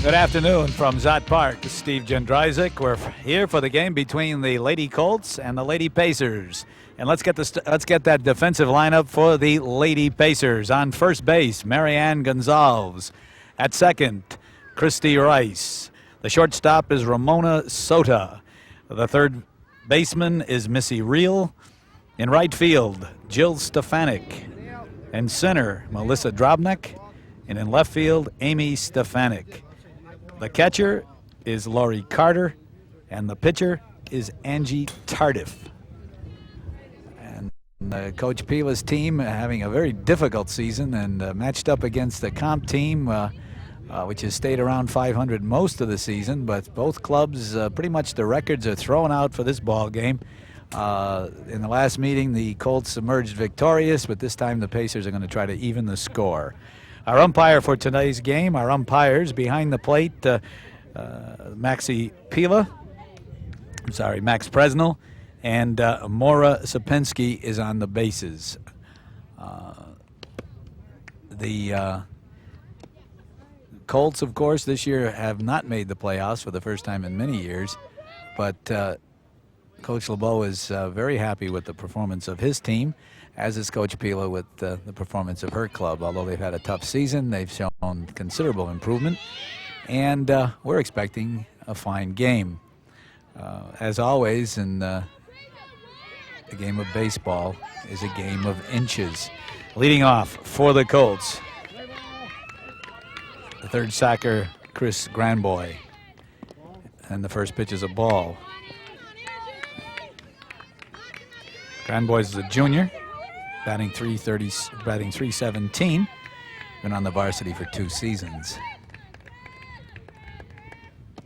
Good afternoon from Zot Park. This is Steve Jendryzik. We're here for the game between the Lady Colts and the Lady Pacers. And let's get that defensive lineup for the Lady Pacers. On first base, Marianne Gonzalez. At second, Christy Rice. The shortstop is Ramona Sota. The third baseman is Missy Reel. In right field, Jill Stefanik. In center, Melissa Drobnik. And in left field, Amy Stefanik. The catcher is Laurie Carter, and the pitcher is Angie Tardif. And Coach Pila's team having a very difficult season and matched up against the comp team, which has stayed around 500 most of the season. But both clubs, pretty much the records are thrown out for this ball game. In the last meeting, the Colts emerged victorious, but this time the Pacers are going to try to even the score. Our umpire for tonight's game, our umpires behind the plate, Max Presnell, and Maura Sapinski is on the bases. The Colts, of course, this year have not made the playoffs for the first time in many years, but Coach LeBeau is very happy with the performance of his team, as is Coach Pila with the performance of her club. Although they've had a tough season, they've shown considerable improvement, and we're expecting a fine game. As always, in the game of baseball is a game of inches. Leading off for the Colts, the third sacker, Chris Granboy, and the first pitch is a ball. Granboy is a junior, batting .317, been on the varsity for 2 seasons.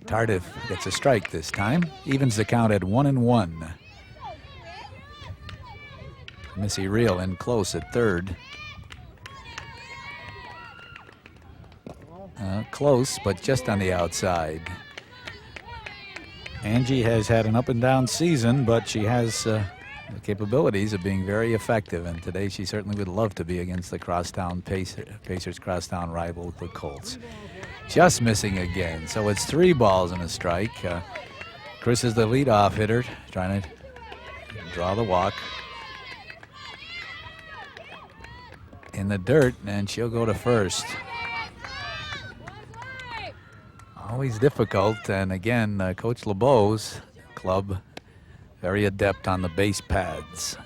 Tardif gets a strike this time, evens the count at 1-1. Missy Reel in close at third. Close, but just on the outside. Angie has had an up and down season, but she has the capabilities of being very effective, and today she certainly would love to be against the crosstown Pacers crosstown rival, the Colts. Just missing again, so it's 3 balls and a strike. Chris is the leadoff hitter, trying to draw the walk. In the dirt, and she'll go to first. Always difficult, and again, Coach LeBeau's club very adept on the base pads.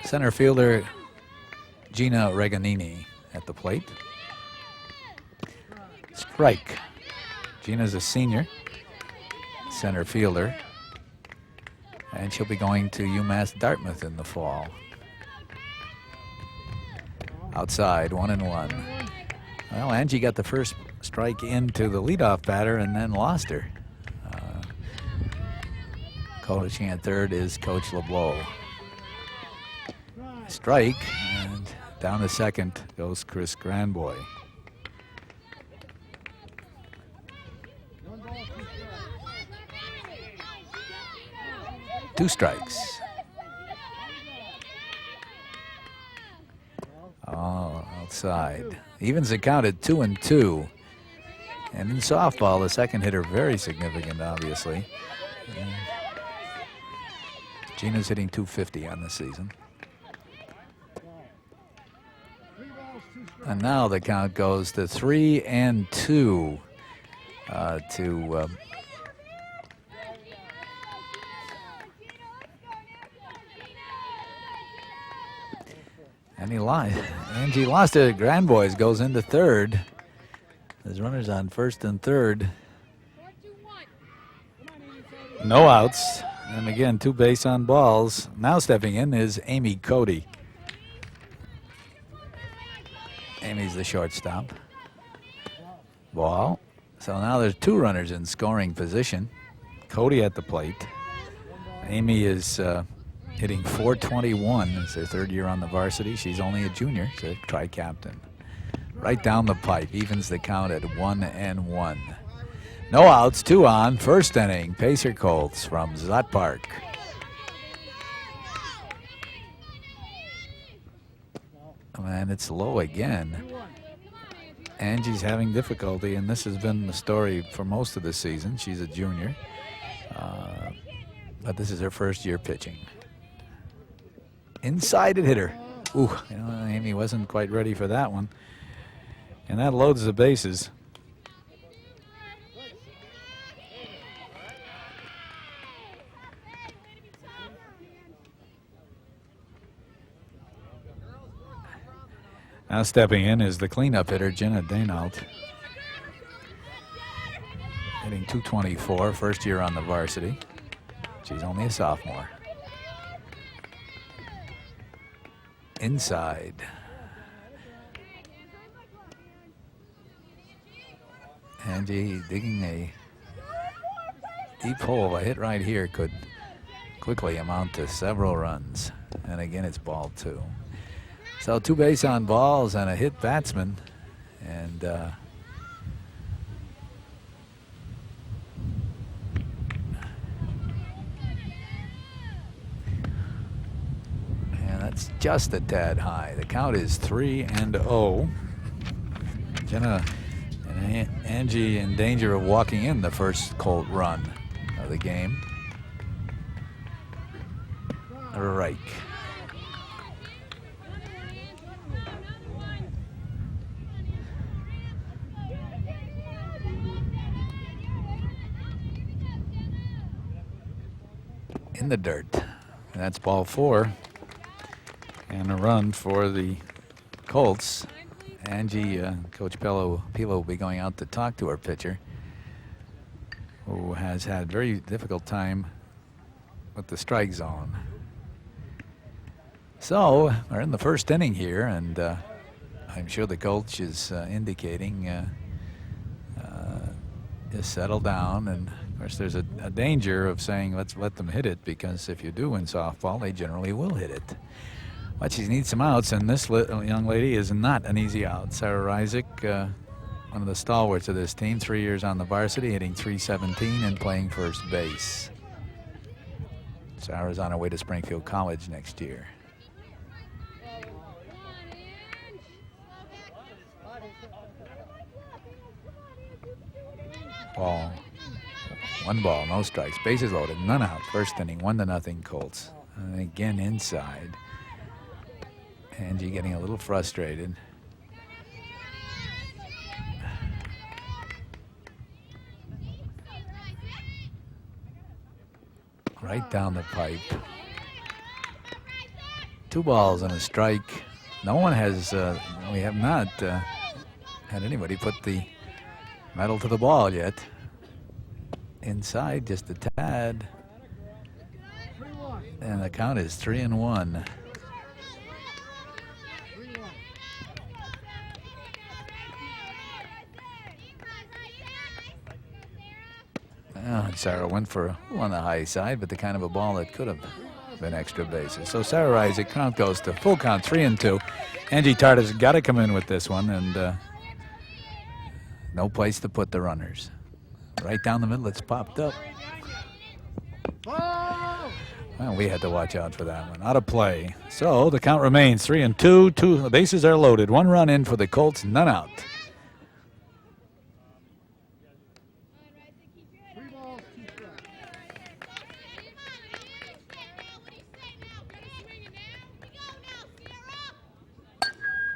Center fielder Gina Reganini at the plate. Strike. Gina's a senior center fielder, and she'll be going to UMass Dartmouth in the fall. Outside, 1-1. Well, Angie got the first strike into the leadoff batter and then lost her. Coaching at third is Coach LeBeau. Strike, and down to second goes Chris Granboy. Two strikes. Oh, outside. Evens the count at 2-2. And in softball, the second hitter very significant, obviously. And Gina's hitting .250 on the season. And now the count goes to 3-2 to Angie lost it. Granboys goes into third. There's runners on first and third. No outs. And again, 2 base on balls. Now stepping in is Amy Cody. Amy's the shortstop. Ball. So now there's 2 runners in scoring position. Cody at the plate. Amy is hitting .421. It's her 3rd year on the varsity. She's only a junior. She's a tri-captain. Right down the pipe. Evens the count at 1-1. No outs, 2 on. First inning. Pacer Colts from Zot Park. And it's low again. Angie's having difficulty, and this has been the story for most of the season. She's a junior, but this is her first year pitching. Inside it hit her. Ooh, you know, Amy wasn't quite ready for that one. And that loads the bases. Now stepping in is the cleanup hitter, Jenna Danault. Hitting .224, first year on the varsity. She's only a sophomore. Inside. Angie digging a deep hole. A hit right here could quickly amount to several runs. And again, it's ball 2. So 2 base on balls and a hit batsman. And that's just a tad high. The count is 3-0. Jenna and Angie in danger of walking in the first Colt run of the game. Right. In the dirt. And that's ball 4. And a run for the Colts. Angie, Coach Pilo will be going out to talk to our pitcher, who has had very difficult time with the strike zone. So we're in the first inning here, and I'm sure the coach is indicating just settle down. And of course, there's a danger of saying let's let them hit it, because if you do in softball, they generally will hit it. But she needs some outs, and this young lady is not an easy out. Sarah Isaac, one of the stalwarts of this team, 3 years on the varsity, hitting .317 and playing first base. Sarah's on her way to Springfield College next year. Ball. 1 ball, no strikes. Bases loaded, none out. First inning, 1-0 Colts. And again inside. Angie getting a little frustrated. Right down the pipe. 2 balls and a strike. No one has, we have not had anybody put the metal to the ball yet. Inside just a tad. And the count is 3-1. Sarah went for on the high side, but the kind of a ball that could have been extra bases. So Sarah Isaac, count goes to full count, 3-2. Angie Tarta's got to come in with this one, and no place to put the runners. Right down the middle, it's popped up. Well, we had to watch out for that one. Out of play. So the count remains 3-2. 2 bases are loaded. 1 run in for the Colts, none out.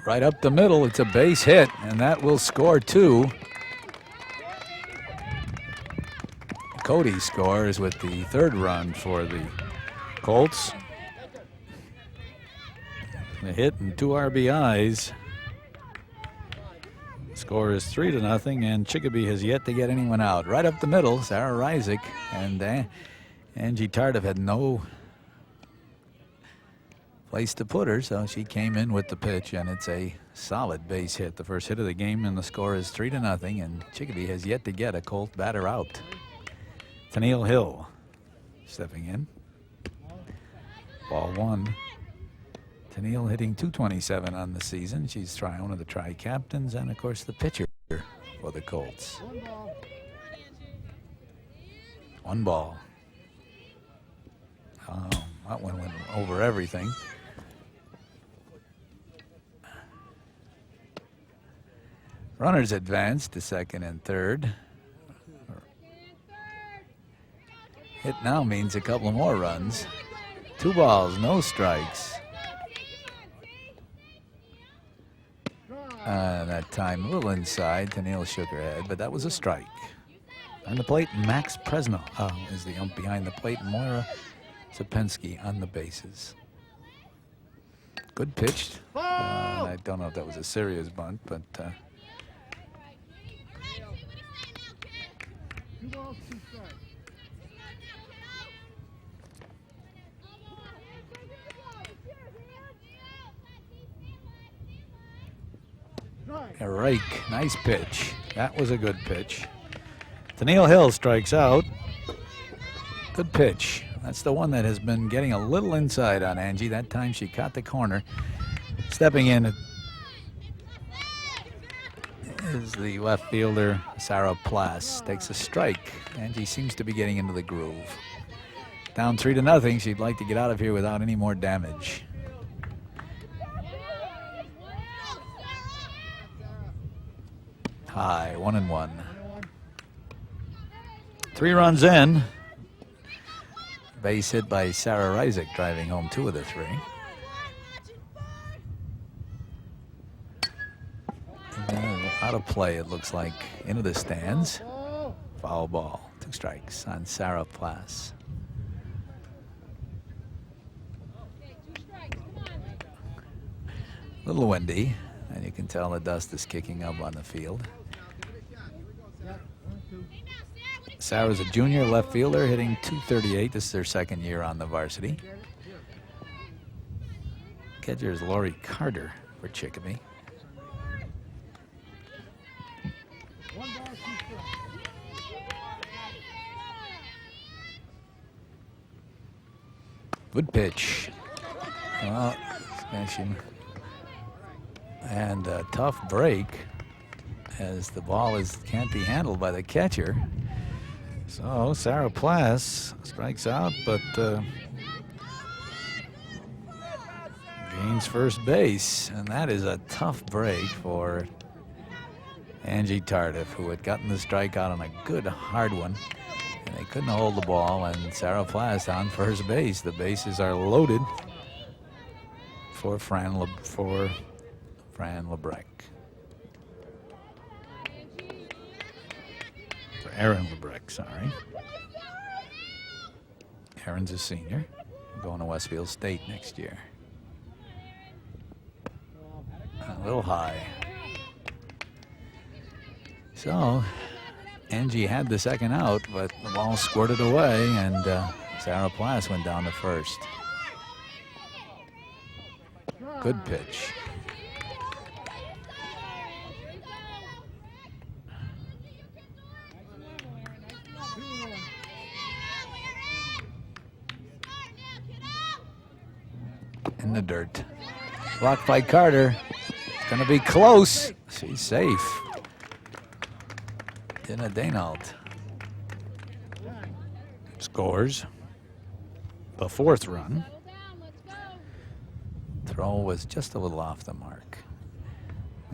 Right up the middle, it's a base hit, and that will score 2. Cody scores with the 3rd run for the Colts. A hit and 2 RBIs. Score is 3-0, and Chicopee has yet to get anyone out. Right up the middle, Sarah Isaac and Angie Tardif had no place to put her, so she came in with the pitch, and it's a solid base hit. The first hit of the game, and the score is 3-0, and Chicopee has yet to get a Colt batter out. Tennille Hill stepping in. Ball 1. Tennille hitting .227 on the season. She's one of the tri-captains, and of course the pitcher for the Colts. 1 ball. That one went over everything. Runners advance to second and third. It now means a couple more runs. 2 balls, no strikes. That time a little inside. Tennille shook her head, but that was a strike. On the plate, Max Presnell is the ump behind the plate. Moira Sapensky on the bases. Good pitch. I don't know if that was a serious bunt, but a rake. Nice pitch. That was a good pitch. Tennille Hill strikes out. Good pitch. That's the one that has been getting a little inside on Angie. That time she caught the corner. Stepping in is the left fielder, Sarah Plass. Takes a strike. Angie seems to be getting into the groove. Down 3-0. She'd like to get out of here without any more damage. High, 1-1. 3 runs in. Base hit by Sarah Reisig, driving home 2 of the 3. Out of play, it looks like, into the stands. Foul ball. 2 strikes on Sarah Plass. A little windy, and you can tell the dust is kicking up on the field. Sarah's a junior left fielder, hitting .238. This is her second year on the varsity. Catcher is Lori Carter for Chicopee. Good pitch. Well, smashing. And a tough break as the ball can't be handled by the catcher. So Sarah Plass strikes out, but gains first base. And that is a tough break for Angie Tardif, who had gotten the strikeout on a good hard one. And they couldn't hold the ball, and Sarah Plass on first base. The bases are loaded for Fran Lebrecht. For Aaron Lebrecht, sorry. Aaron's a senior, going to Westfield State next year. A little high. So Angie had the second out, but the ball squirted away, and Sarah Plass went down to first. Good pitch. In the dirt. Blocked by Carter. It's going to be close. She's safe. Dina Daynault scores the 4th run. Throw was just a little off the mark.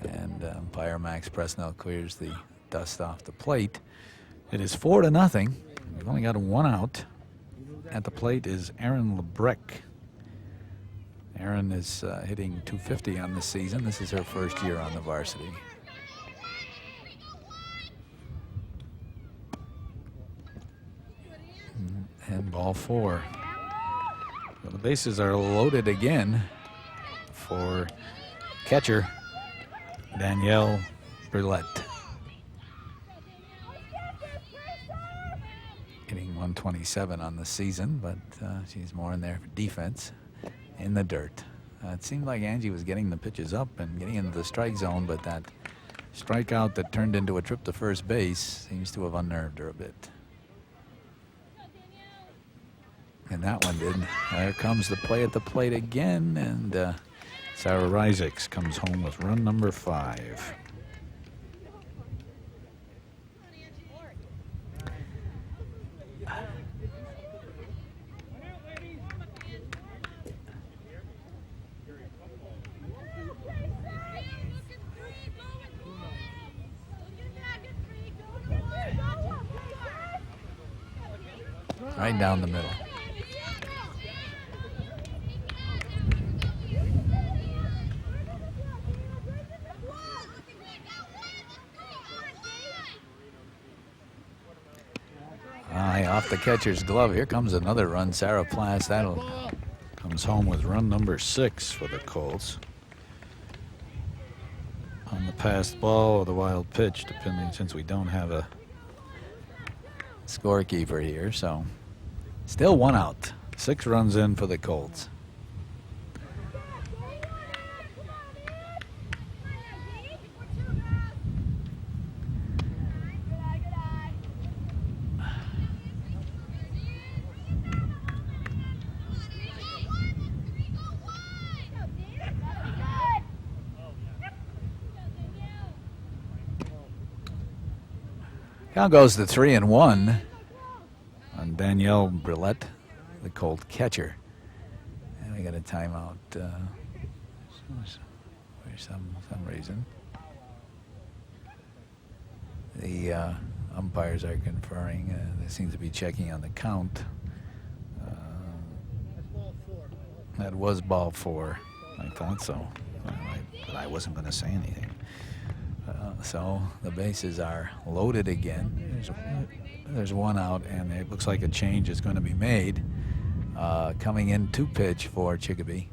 And umpire Max Presnell clears the dust off the plate. It is 4-0. We've only got 1 out. At the plate is Aaron Lebrecht. Aaron is hitting .250 on the season. This is her first year on the varsity. And ball 4. So the bases are loaded again for catcher Danielle Brulette. Hitting .127 on the season, but she's more in there for defense. In the dirt. It seemed like Angie was getting the pitches up and getting into the strike zone, but that strikeout that turned into a trip to first base seems to have unnerved her a bit. And that one did. There comes the play at the plate again, and Sarah Reisig comes home with run number 5. right down the middle. Off the catcher's glove. Here comes another run. Sarah Plass. That'll comes home with run number 6 for the Colts. On the passed ball or the wild pitch, depending, since we don't have a scorekeeper here. So still 1 out. 6 runs in for the Colts. Count goes to 3-1 on Danielle Brillette, the Colt catcher. And we got a timeout for some reason. The umpires are conferring. They seem to be checking on the count. That was ball 4. I thought so, but I wasn't going to say anything. So the bases are loaded again. There's 1 out, and it looks like a change is going to be made. Coming in to pitch for Chicopee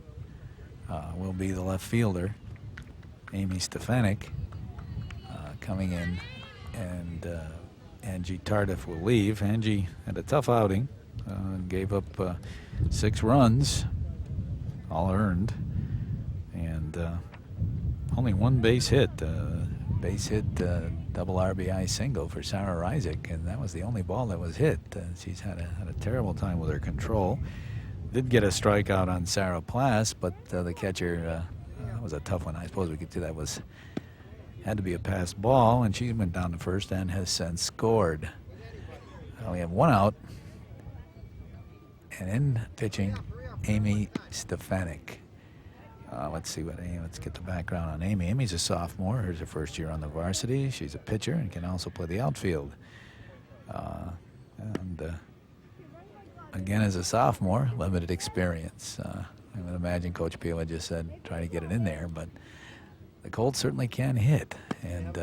will be the left fielder, Amy Stefanik, coming in, and Angie Tardif will leave. Angie had a tough outing, gave up 6 runs, all earned, and only 1 base hit. Base hit, double RBI single for Sarah Isaac, and that was the only ball that was hit. She's had a terrible time with her control. Did get a strikeout on Sarah Plass, but the catcher, that was a tough one. I suppose we could do that. Had to be a pass ball, and she went down to first and has since scored. We have 1 out, and in pitching, Amy Stefanik. Let's get the background on Amy. Amy's a sophomore. Here's her first year on the varsity. She's a pitcher and can also play the outfield. Again, as a sophomore, limited experience. I would imagine Coach Pila just said try to get it in there, but the Colts certainly can hit. And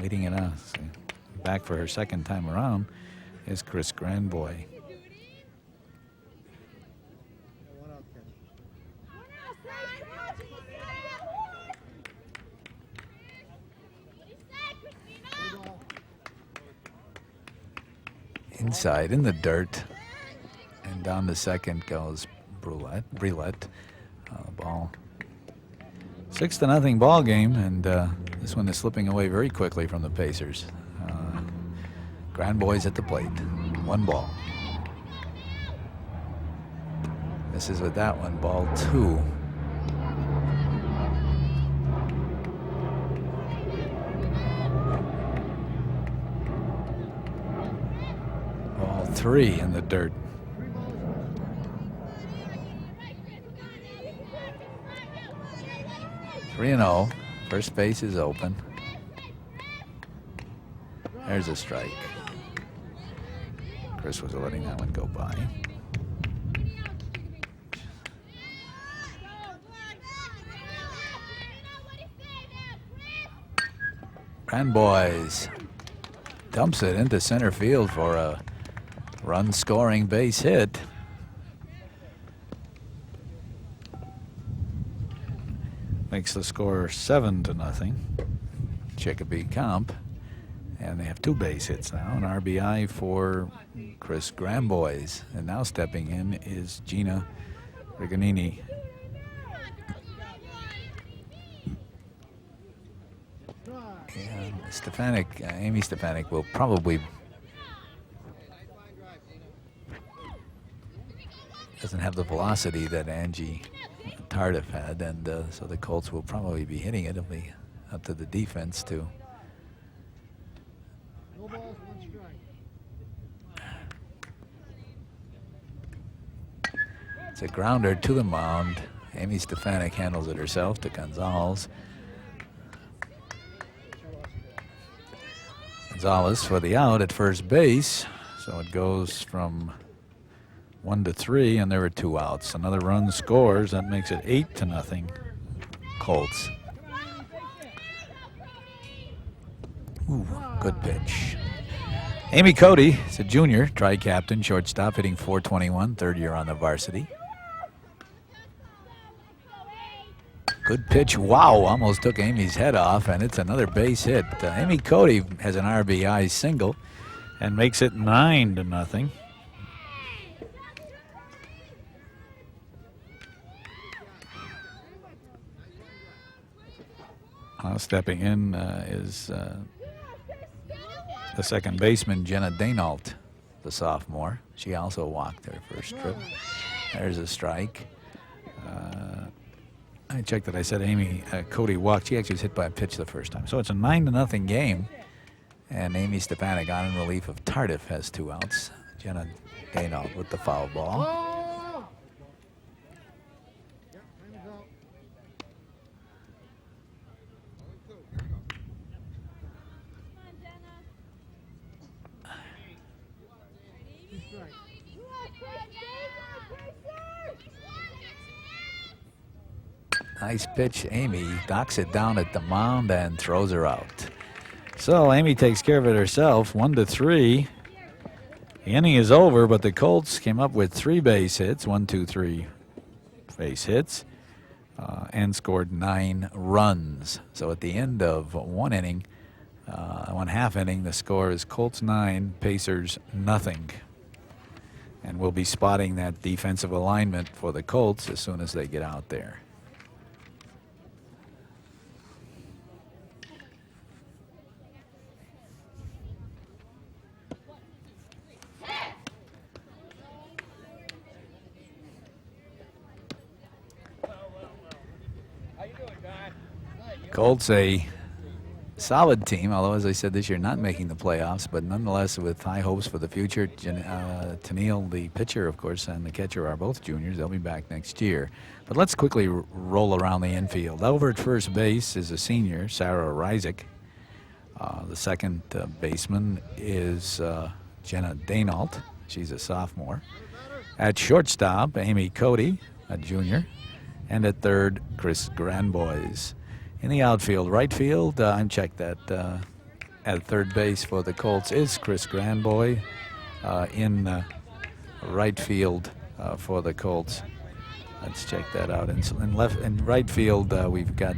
leading it us back for her second time around is Chris Grandboy. Inside in the dirt, and down to second goes Brillette. Ball 6-0 ball game, and this one is slipping away very quickly from the Pacers. Grandboy's at the plate, 1 ball. This is with that one, ball 2. Ball 3 in the dirt. Three and 0. First base is open. There's a strike. Chris was letting that one go by. Grandboys dumps it into center field for a run-scoring base hit. Makes the score 7-0. Chicopee Comp. And they have 2 base hits now. An RBI for Chris Grandboys. And now stepping in is Gina Riganini. And Amy Stefanik will probably doesn't have the velocity that Angie Tardif had, and so the Colts will probably be hitting it. It'll be up to the defense to it's a grounder to the mound. Amy Stefanik handles it herself to Gonzalez. Gonzalez for the out at first base, so it goes from 1-3, and there were 2 outs. Another run scores. That makes it 8-0 Colts. Ooh, good pitch. Amy Cody is a junior, tri-captain, shortstop, hitting .421, third year on the varsity. Good pitch. Wow, almost took Amy's head off, and it's another base hit. Amy Cody has an RBI single and makes it 9-0. Stepping in is the second baseman, Jenna Danault, the sophomore. She also walked her first trip. There's a strike. I checked that. I said Amy Cody walked. She actually was hit by a pitch the first time. So it's a 9-0 game. And Amy Stefanik on in relief of Tardif has 2 outs. Jenna Danault with the foul ball. Nice pitch. Amy knocks it down at the mound and throws her out. So Amy takes care of it herself, 1-3. The inning is over, but the Colts came up with 3 base hits, 1, 2, 3 base hits, and scored 9 runs. So at the end of 1 inning, 1/2 inning, the score is Colts 9, Pacers nothing. And we'll be spotting that defensive alignment for the Colts as soon as they get out there. Colts a solid team, although as I said this year not making the playoffs, but nonetheless with high hopes for the future. Tennille, the pitcher, of course, and the catcher are both juniors. They'll be back next year. But let's quickly roll around the infield. Over at first base is a senior, Sarah Reisig. The second baseman is Jenna Danault. She's a sophomore. At shortstop, Amy Cody, a junior. And at third, Chris Granbois. In the outfield, right field, I checked that at third base for the Colts is Chris Granboy. In right field for the Colts, let's check that out. In right field, we've got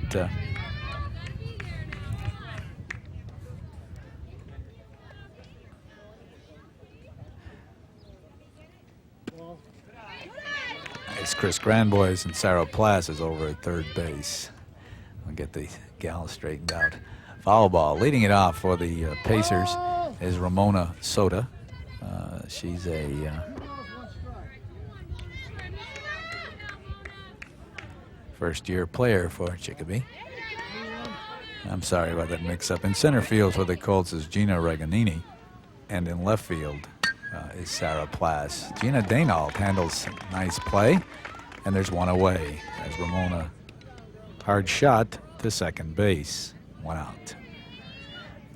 it's Chris Granbois, and Sarah Plass is over at third base. I'll get the gal straightened out. Foul ball. Leading it off for the Pacers is Ramona Soda. She's a first-year player for Chicopee. I'm sorry about that mix-up. In center field for the Colts is Gina Reganini. And in left field is Sarah Plass. Gina Danault handles nice play. And there's one away as Ramona hard shot to second base. 1 out.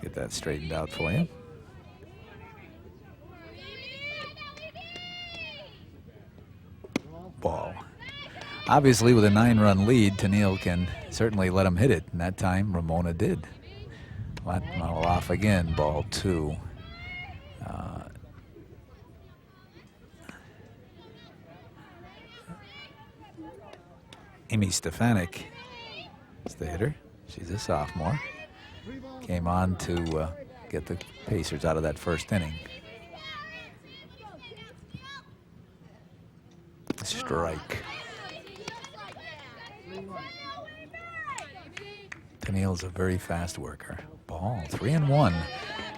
Get that straightened out for you. Ball. Obviously, with a 9-run lead, Tennille can certainly let him hit it. And that time, Ramona did. Let Mel off again. Ball 2. Amy Stefanik is the hitter. She's a sophomore. Came on to get the Pacers out of that first inning. Strike. Tennille's a very fast worker. Ball 3-1.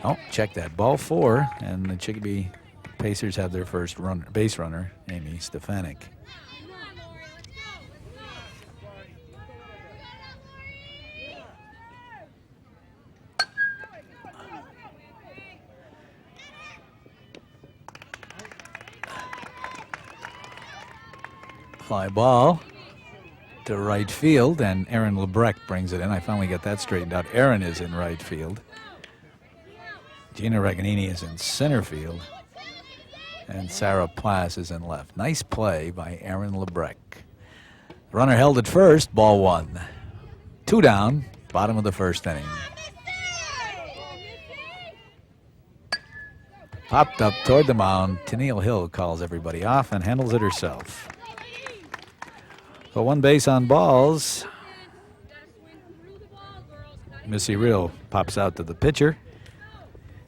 Oh, check that. Ball 4, and the Chicopee Pacers have their first base runner, Amy Stefanik. Fly ball to right field, and Erin Lebrecht brings it in. I finally got that straightened out. Erin is in right field. Gina Reganini is in center field. and Sarah Plass is in left. Nice play by Aaron Lebrecht. Runner held at first, ball one. 2 down, bottom of the first inning. Popped up toward the mound. Tennille Hill calls everybody off and handles it herself. So 1 base on balls. Missy Real pops out to the pitcher.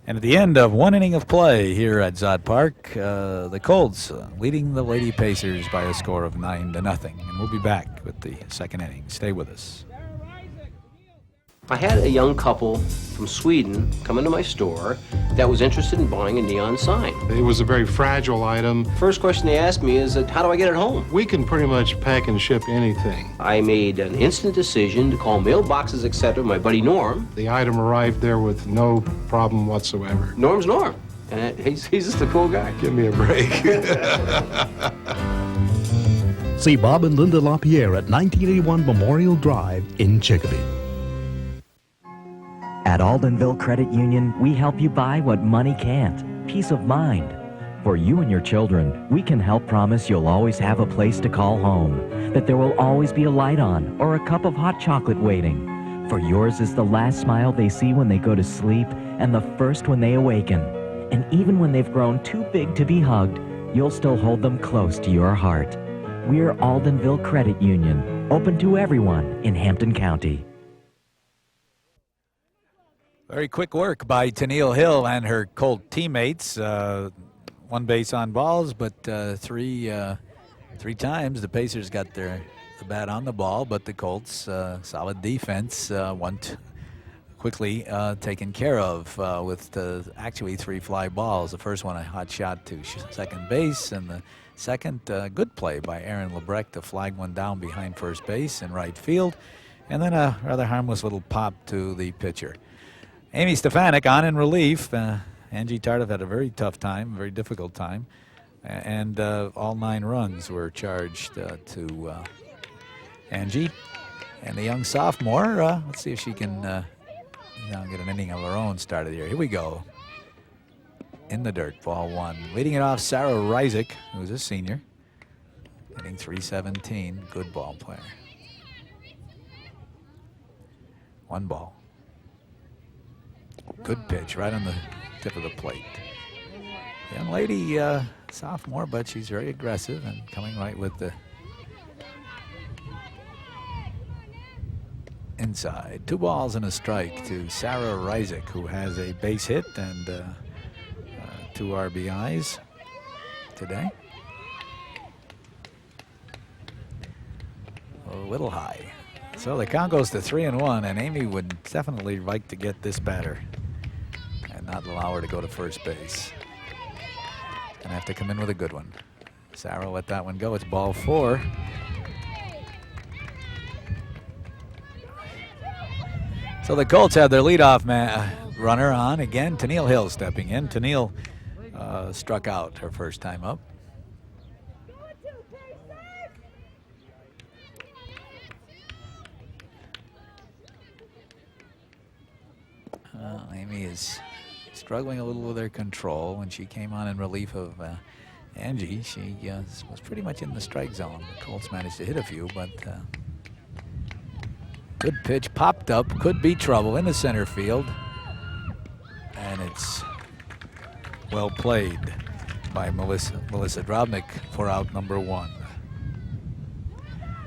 And at the end of 1 inning of play here at Zod Park, the Colts leading the Lady Pacers by a score of 9-0. And we'll be back with the second inning. Stay with us. I had a young couple from Sweden come into my store that was interested in buying a neon sign. It was a very fragile item. First question they asked me is, how do I get it home? We can pretty much pack and ship anything. I made an instant decision to call mailboxes, etc. my buddy Norm. The item arrived there with no problem whatsoever. Norm's Norm, and he's just a cool guy. Give me a break. See Bob and Linda LaPierre at 1981 Memorial Drive in Chicopee. At Aldenville Credit Union, we help you buy what money can't, peace of mind. For you and your children, we can help promise you'll always have a place to call home, that there will always be a light on or a cup of hot chocolate waiting. For yours is the last smile they see when they go to sleep and the first when they awaken. And even when they've grown too big to be hugged, you'll still hold them close to your heart. We're Aldenville Credit Union, open to everyone in Hampton County. Very quick work by Tennille Hill and her Colt teammates. 1 base on balls, but three times the Pacers got the bat on the ball, but the Colts, solid defense, quickly taken care of with actually 3 fly balls. The first one a hot shot to second base, and the second good play by Aaron Lebrecht to flag one down behind first base in right field, and then a rather harmless little pop to the pitcher. Amy Stefanik on in relief. Angie Tardif had a very tough time, very difficult time, and all 9 runs were charged to Angie. And the young sophomore, let's see if she can get an inning of her own started here. Here we go. In the dirt, ball 1. Leading it off, Sarah Reisig, who's a senior, hitting .317. Good ball player. 1 ball. Good pitch right on the tip of the plate. Young lady, sophomore, but she's very aggressive and coming right with the inside. 2 balls and a strike to Sarah Reisig, who has a base hit and 2 RBIs today. A little high. So the count goes to 3-1, and Amy would definitely like to get this batter and not allow her to go to first base. And have to come in with a good one. Sarah let that one go. It's ball 4. So the Colts have their leadoff runner on again. Tennille Hill stepping in. Tennille struck out her first time up. Amy is struggling a little with her control. When she came on in relief of Angie, she was pretty much in the strike zone. The Colts managed to hit a few, but good pitch, popped up, could be trouble in the center field. And it's well played by Melissa Drobnik for out number 1.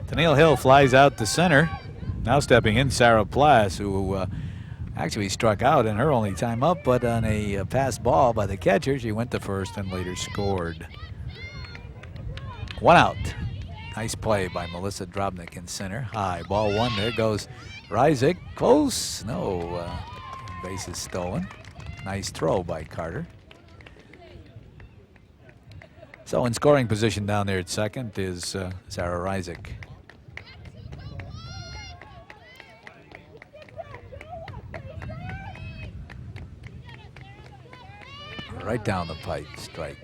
Tennille Hill flies out to center. Now stepping in, Sarah Plass, who actually struck out in her only time up, but on a passed ball by the catcher, she went to first and later scored. 1 out. Nice play by Melissa Drobnik in center. High, ball 1. There goes Reisig. Close. No, base is stolen. Nice throw by Carter. So in scoring position down there at second is Sarah Reisig. Right down the pipe, strike.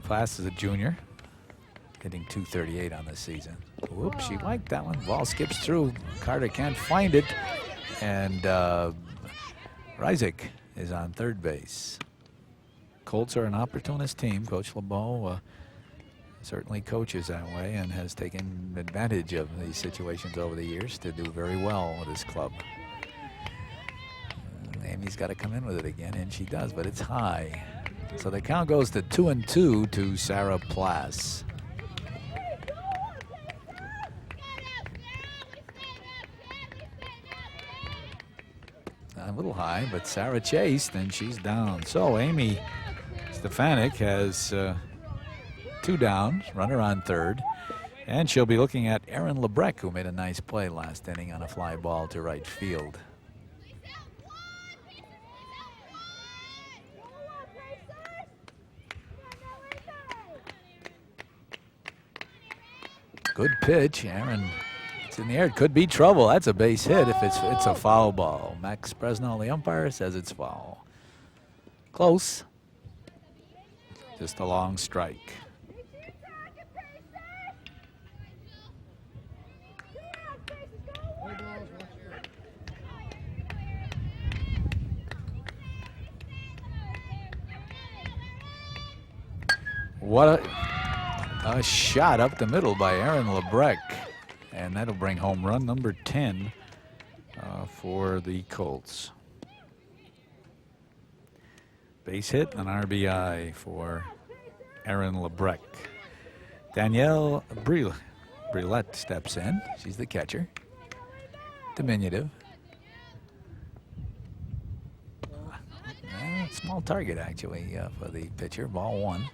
Plass is a junior, hitting .238 on the season. Whoops, she liked that one. Ball skips through. Carter can't find it. And Ryzik is on third base. Colts are an opportunist team. Coach LeBeau certainly coaches that way and has taken advantage of these situations over the years to do very well with his club. Amy's got to come in with it again, and she does, but it's high. So the count goes to 2-2 to Sarah Plass. A little high, but Sarah chased, and she's down. So Amy Stefanik has 2 downs, runner on third, and she'll be looking at Erin Lebrecht, who made a nice play last inning on a fly ball to right field. Good pitch, Aaron. It's in the air. It could be trouble. That's a base hit if it's a foul ball. Max Presnell, the umpire, says it's foul. Close. Just a long strike. What a shot up the middle by Erin Lebrecht. And that'll bring home run number 10 for the Colts. Base hit, an RBI for Erin Lebrecht. Danielle Brilette steps in. She's the catcher. Diminutive. Small target, actually, for the pitcher. Ball 1.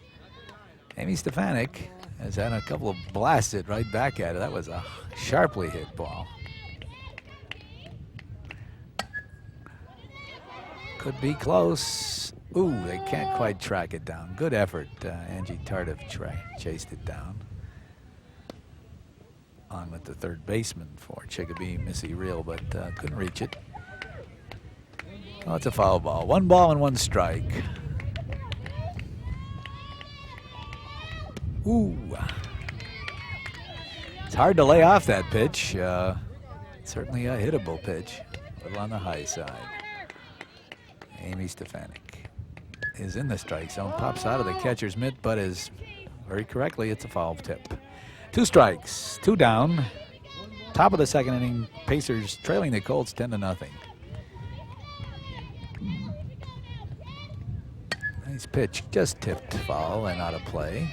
Amy Stefanik has had a couple of blasted right back at her. That was a sharply hit ball. Could be close. Ooh, they can't quite track it down. Good effort. Angie Tardif chased it down. On with the third baseman for Chicopee, Missy Reel, but couldn't reach it. Oh, it's a foul ball. 1 ball and 1 strike. Ooh. It's hard to lay off that pitch. Certainly a hittable pitch, a little on the high side. Amy Stefanik is in the strike zone, pops out of the catcher's mitt, but is very correctly, it's a foul tip. 2 strikes, 2 down. Top of the second inning, Pacers trailing the Colts 10-0. Nice pitch, just tipped foul and out of play.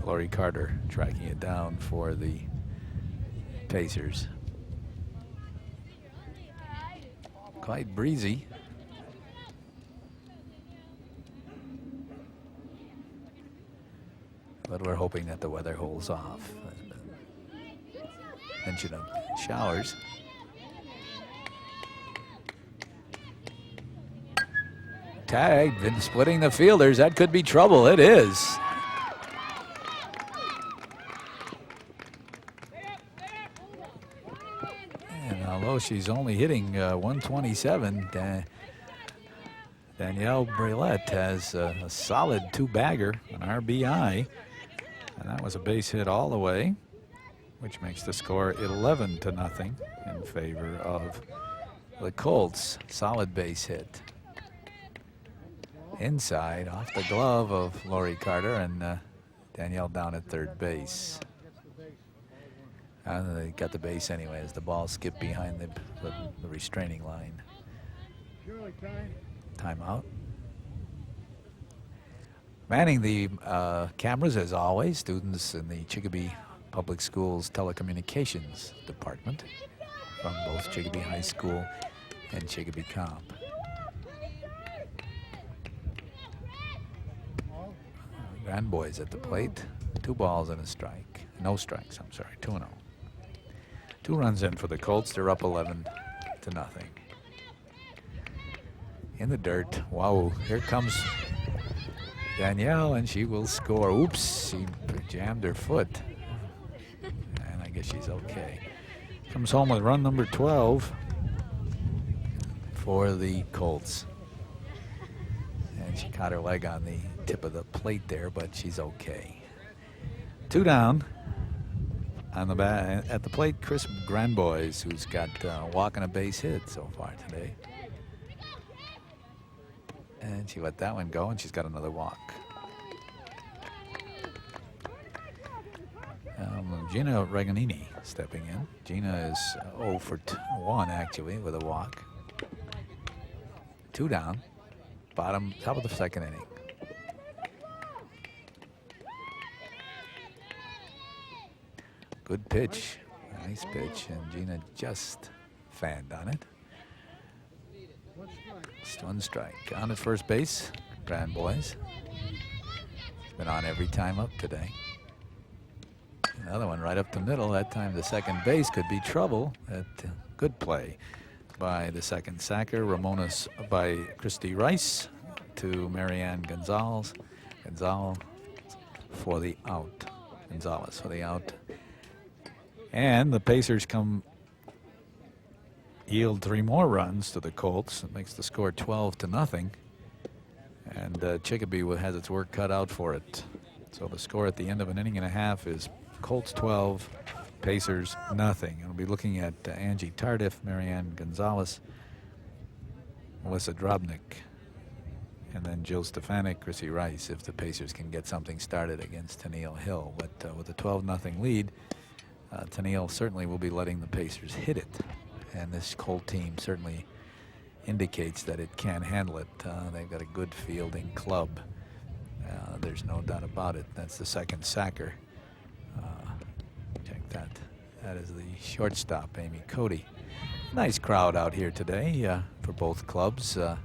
Lori Carter tracking it down for the Pacers. Quite breezy. But we're hoping that the weather holds off. Mention of showers. Tag, been splitting the fielders. That could be trouble. It is. And although she's only hitting 127, Danielle Brilette has a solid 2-bagger, an RBI. And that was a base hit all the way, which makes the score 11-0 in favor of the Colts. Solid base hit. Inside, off the glove of Lori Carter, and Danielle down at third base. They got the base anyway as the ball skipped behind the restraining line. Timeout. Manning the cameras, as always, students in the Chicopee Public Schools Telecommunications Department from both Chicopee High School and Chicopee Comp. Grand boys at the plate. 2 balls and a strike. No strikes, I'm sorry, 2-0. 2 runs in for the Colts. They're up 11-0. In the dirt. Wow, here comes Danielle, and she will score. Oops, she jammed her foot. And I guess she's okay. Comes home with run number 12 for the Colts. And she caught her leg on the tip of the plate there, but she's okay. 2 down. On the at the plate, Chris Grandboys, who's got walk and a base hit so far today. And she let that one go, and she's got another walk. Gina Reganini stepping in. Gina is 0 for 1 actually with a walk. 2 down. Top of the second inning. Good pitch. Nice pitch, and Gina just fanned on it. Just 1 strike. On at first base, Grand Boys. It's been on every time up today. Another one right up the middle. That time the second base could be trouble. Good play by the second sacker, by Christy Rice to Marianne Gonzalez. Gonzalez for the out. And the Pacers yield 3 more runs to the Colts. It makes the score 12-0. And Chicopee has its work cut out for it. So the score at the end of an inning and a half is Colts 12, Pacers nothing. And we'll be looking at Angie Tardif, Marianne Gonzalez, Melissa Drobnik, and then Jill Stefanik, Chrissy Rice, if the Pacers can get something started against Tenille Hill. But with a 12-0 lead, Tenille certainly will be letting the Pacers hit it. And this Colt team certainly indicates that it can handle it. They've got a good fielding club. There's no doubt about it. That's the second sacker. Check that. That is the shortstop, Amy Cody. Nice crowd out here today for both clubs on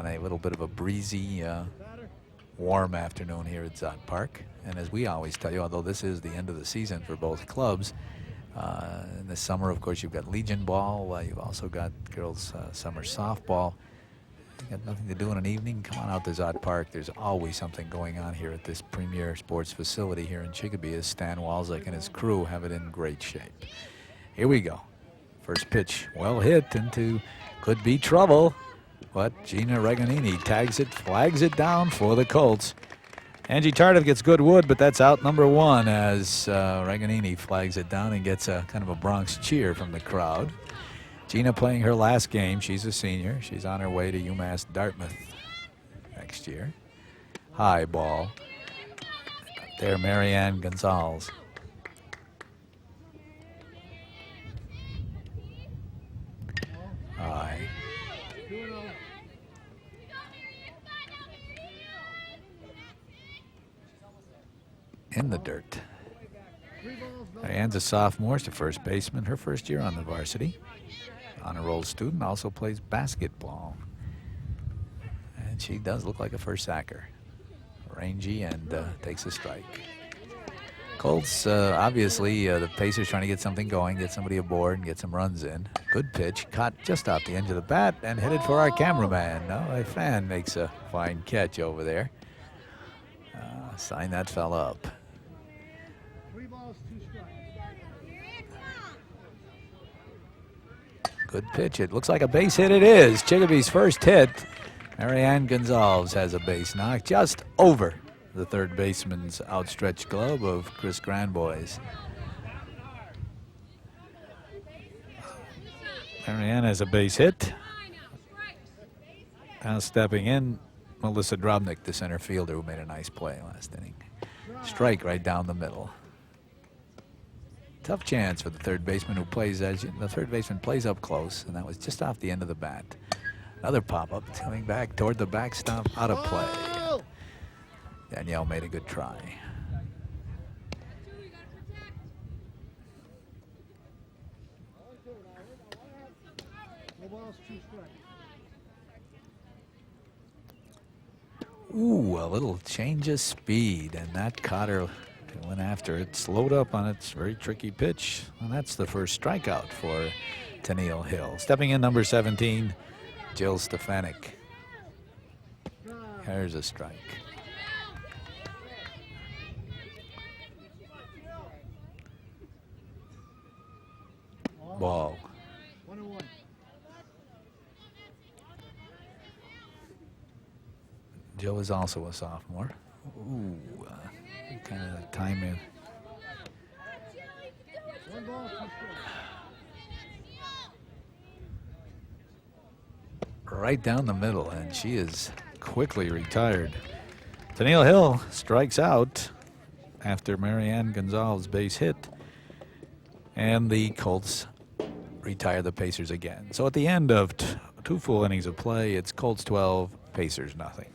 a little bit of a breezy, warm afternoon here at Zot Park. And as we always tell you, although this is the end of the season for both clubs, in the summer, of course, you've got Legion Ball. You've also got girls' summer softball. You got nothing to do in an evening? Come on out to Zot Park. There's always something going on here at this premier sports facility here in Chicopee, as Stan Walczak and his crew have it in great shape. Here we go. First pitch, well hit into could be trouble, but Gina Reganini tags it, flags it down for the Colts. Angie Tardif gets good wood, but that's out number 1 as Reganini flags it down and gets a kind of a Bronx cheer from the crowd. Gina playing her last game. She's a senior. She's on her way to UMass Dartmouth next year. High ball. There, Marianne Gonzalez. High. In the dirt. Marianne's a sophomore. She's a first baseman. Her first year on the varsity. Honor roll student, also plays basketball. And she does look like a first sacker. Rangy and takes a strike. Colts, obviously, the Pacers trying to get something going, get somebody aboard and get some runs in. Good pitch, caught just off the edge of the bat and headed for our cameraman. No, a fan makes a fine catch over there. Sign that fella up. 3 balls, 2 strikes. Good pitch. It looks like a base hit. It is. Chicopee's first hit. Marianne Gonzalez has a base knock just over the third baseman's outstretched glove of Chris Grandboys. Marianne has a base hit. Now stepping in, Melissa Drobnik, the center fielder who made a nice play last inning. Strike right down the middle. Tough chance for the third baseman who plays the third baseman plays up close, and that was just off the end of the bat. Another pop-up coming back toward the backstop, out of play. Danielle made a good try. Ooh, a little change of speed, and that caught her. Went after it, slowed up on its very tricky pitch, and that's the first strikeout for Tenille Hill. Stepping in, number 17, Jill Stefanik. There's a strike. Ball. 1-1. Jill is also a sophomore. Ooh, kind of time in. 1 ball, 2 strikes. right down the middle, and she is quickly retired. Tennille Hill strikes out after Marianne Gonzalez base hit, and the Colts retire the Pacers again. So at the end of two full innings of play, it's Colts 12, Pacers nothing.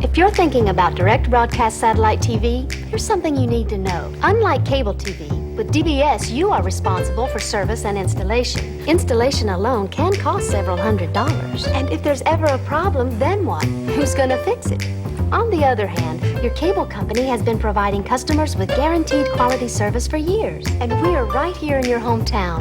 If you're thinking about direct broadcast satellite TV, here's something you need to know. Unlike cable TV, with DBS you are responsible for service and installation. Installation alone can cost several $100s. And if there's ever a problem, then what? Who's gonna fix it? On the other hand, your cable company has been providing customers with guaranteed quality service for years. And we're right here in your hometown.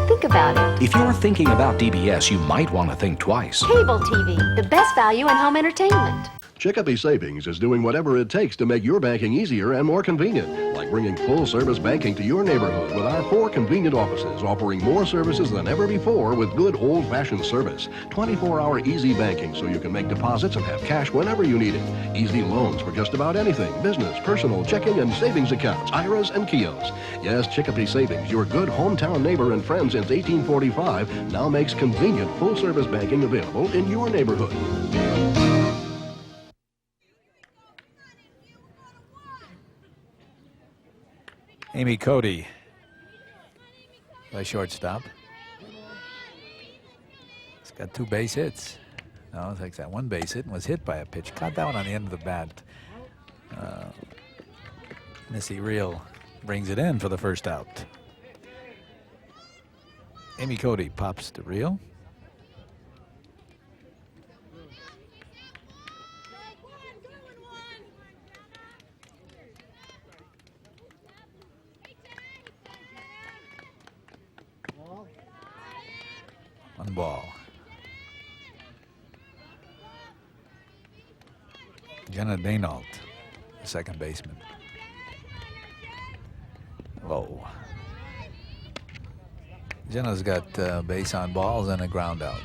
Think about it. If you're thinking about DBS, you might want to think twice. Cable TV, the best value in home entertainment. Chicopee Savings is doing whatever it takes to make your banking easier and more convenient, like bringing full-service banking to your neighborhood with our 4 convenient offices offering more services than ever before with good old-fashioned service. 24-hour easy banking so you can make deposits and have cash whenever you need it. Easy loans for just about anything, business, personal, checking, and savings accounts, IRAs, and Kios. Yes, Chicopee Savings, your good hometown neighbor and friend since 1845, now makes convenient full-service banking available in your neighborhood. Amy Cody, by shortstop. He's got 2 base hits. No, takes that 1 base hit and was hit by a pitch. Caught that one on the end of the bat. Missy Reel brings it in for the first out. Amy Cody pops to Reel. One ball. Jenna Daynault, the second baseman. Low. Jenna's got base on balls and a ground out.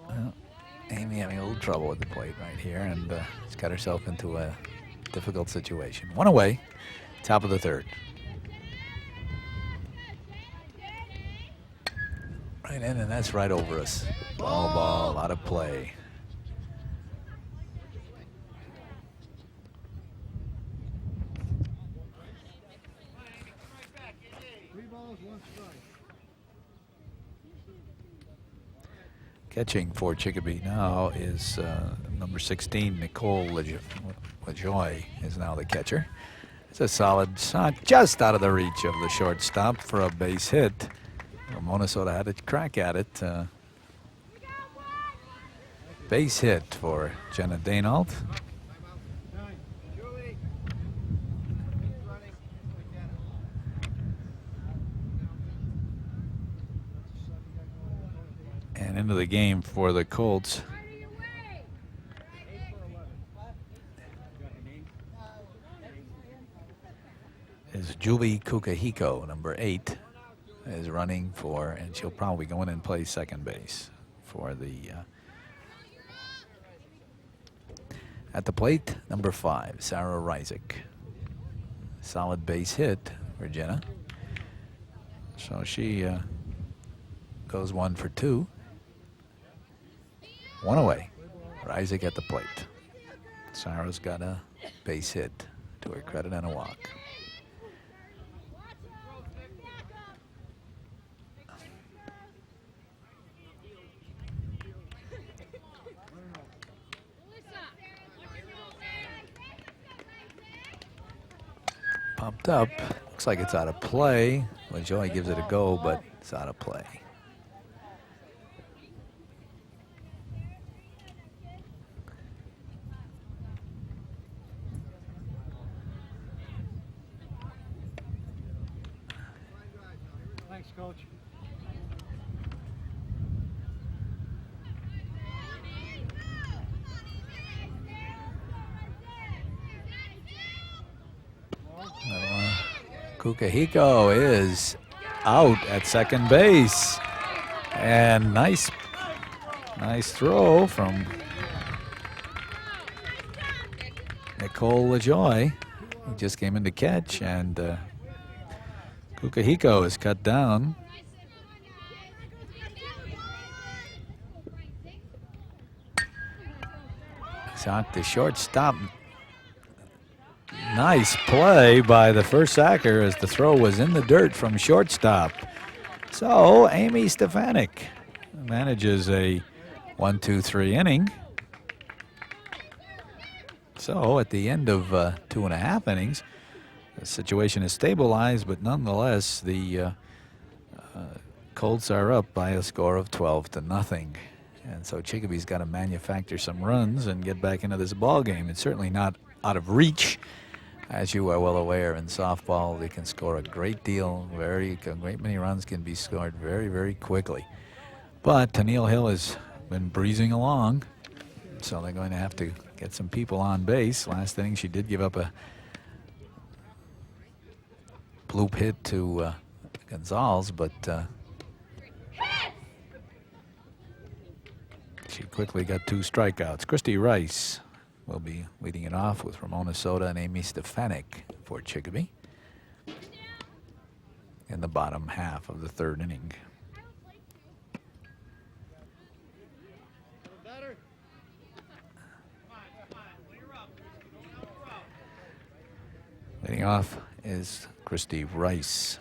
Well, Amy having a little trouble with the plate right here, and she's got herself into a difficult situation. 1 away. Top of the 3rd. Right in, and that's right over us. Ball, out of play. Catching for Chicopee now is number 16, Nicole LaJoy is now the catcher. It's a solid shot just out of the reach of the shortstop for a base hit. Well, Minnesota had a crack at it. Base hit for Jenna Daynault. And into the game for the Colts. Is Julie Kukahiko, number 8, is running for, and she'll probably go in and play second base for the, at the plate, number 5, Sarah Reisig. Solid base hit for Jenna. So she goes 1 for 2. 1 away. Reisig at the plate. Sarah's got a base hit to her credit and a walk. Popped up. Looks like it's out of play. LaJoy gives it a go, but it's out of play. Thanks, Coach. Kukahiko is out at second base. And nice throw from Nicole LaJoy. He just came in to catch, and Kukahiko is cut down. Shot to shortstop. Nice play by the first sacker as the throw was in the dirt from shortstop. So Amy Stefanik manages a 1-2-3 inning. So at the end of 2.5 innings, the situation is stabilized, but nonetheless the Colts are up by a score of 12-0. And so Chicopee's got to manufacture some runs and get back into this ball game. It's certainly not out of reach. As you are well aware, in softball, they can score a great deal. A great many runs can be scored very, very quickly. But Tennille Hill has been breezing along, so they're going to have to get some people on base. Last inning, she did give up a bloop hit to Gonzalez, but she quickly got 2 strikeouts. Christy Rice will be leading it off with Ramona Soda and Amy Stefanik for Chicopee in the bottom half of the 3rd inning. Leading off is Christy Rice.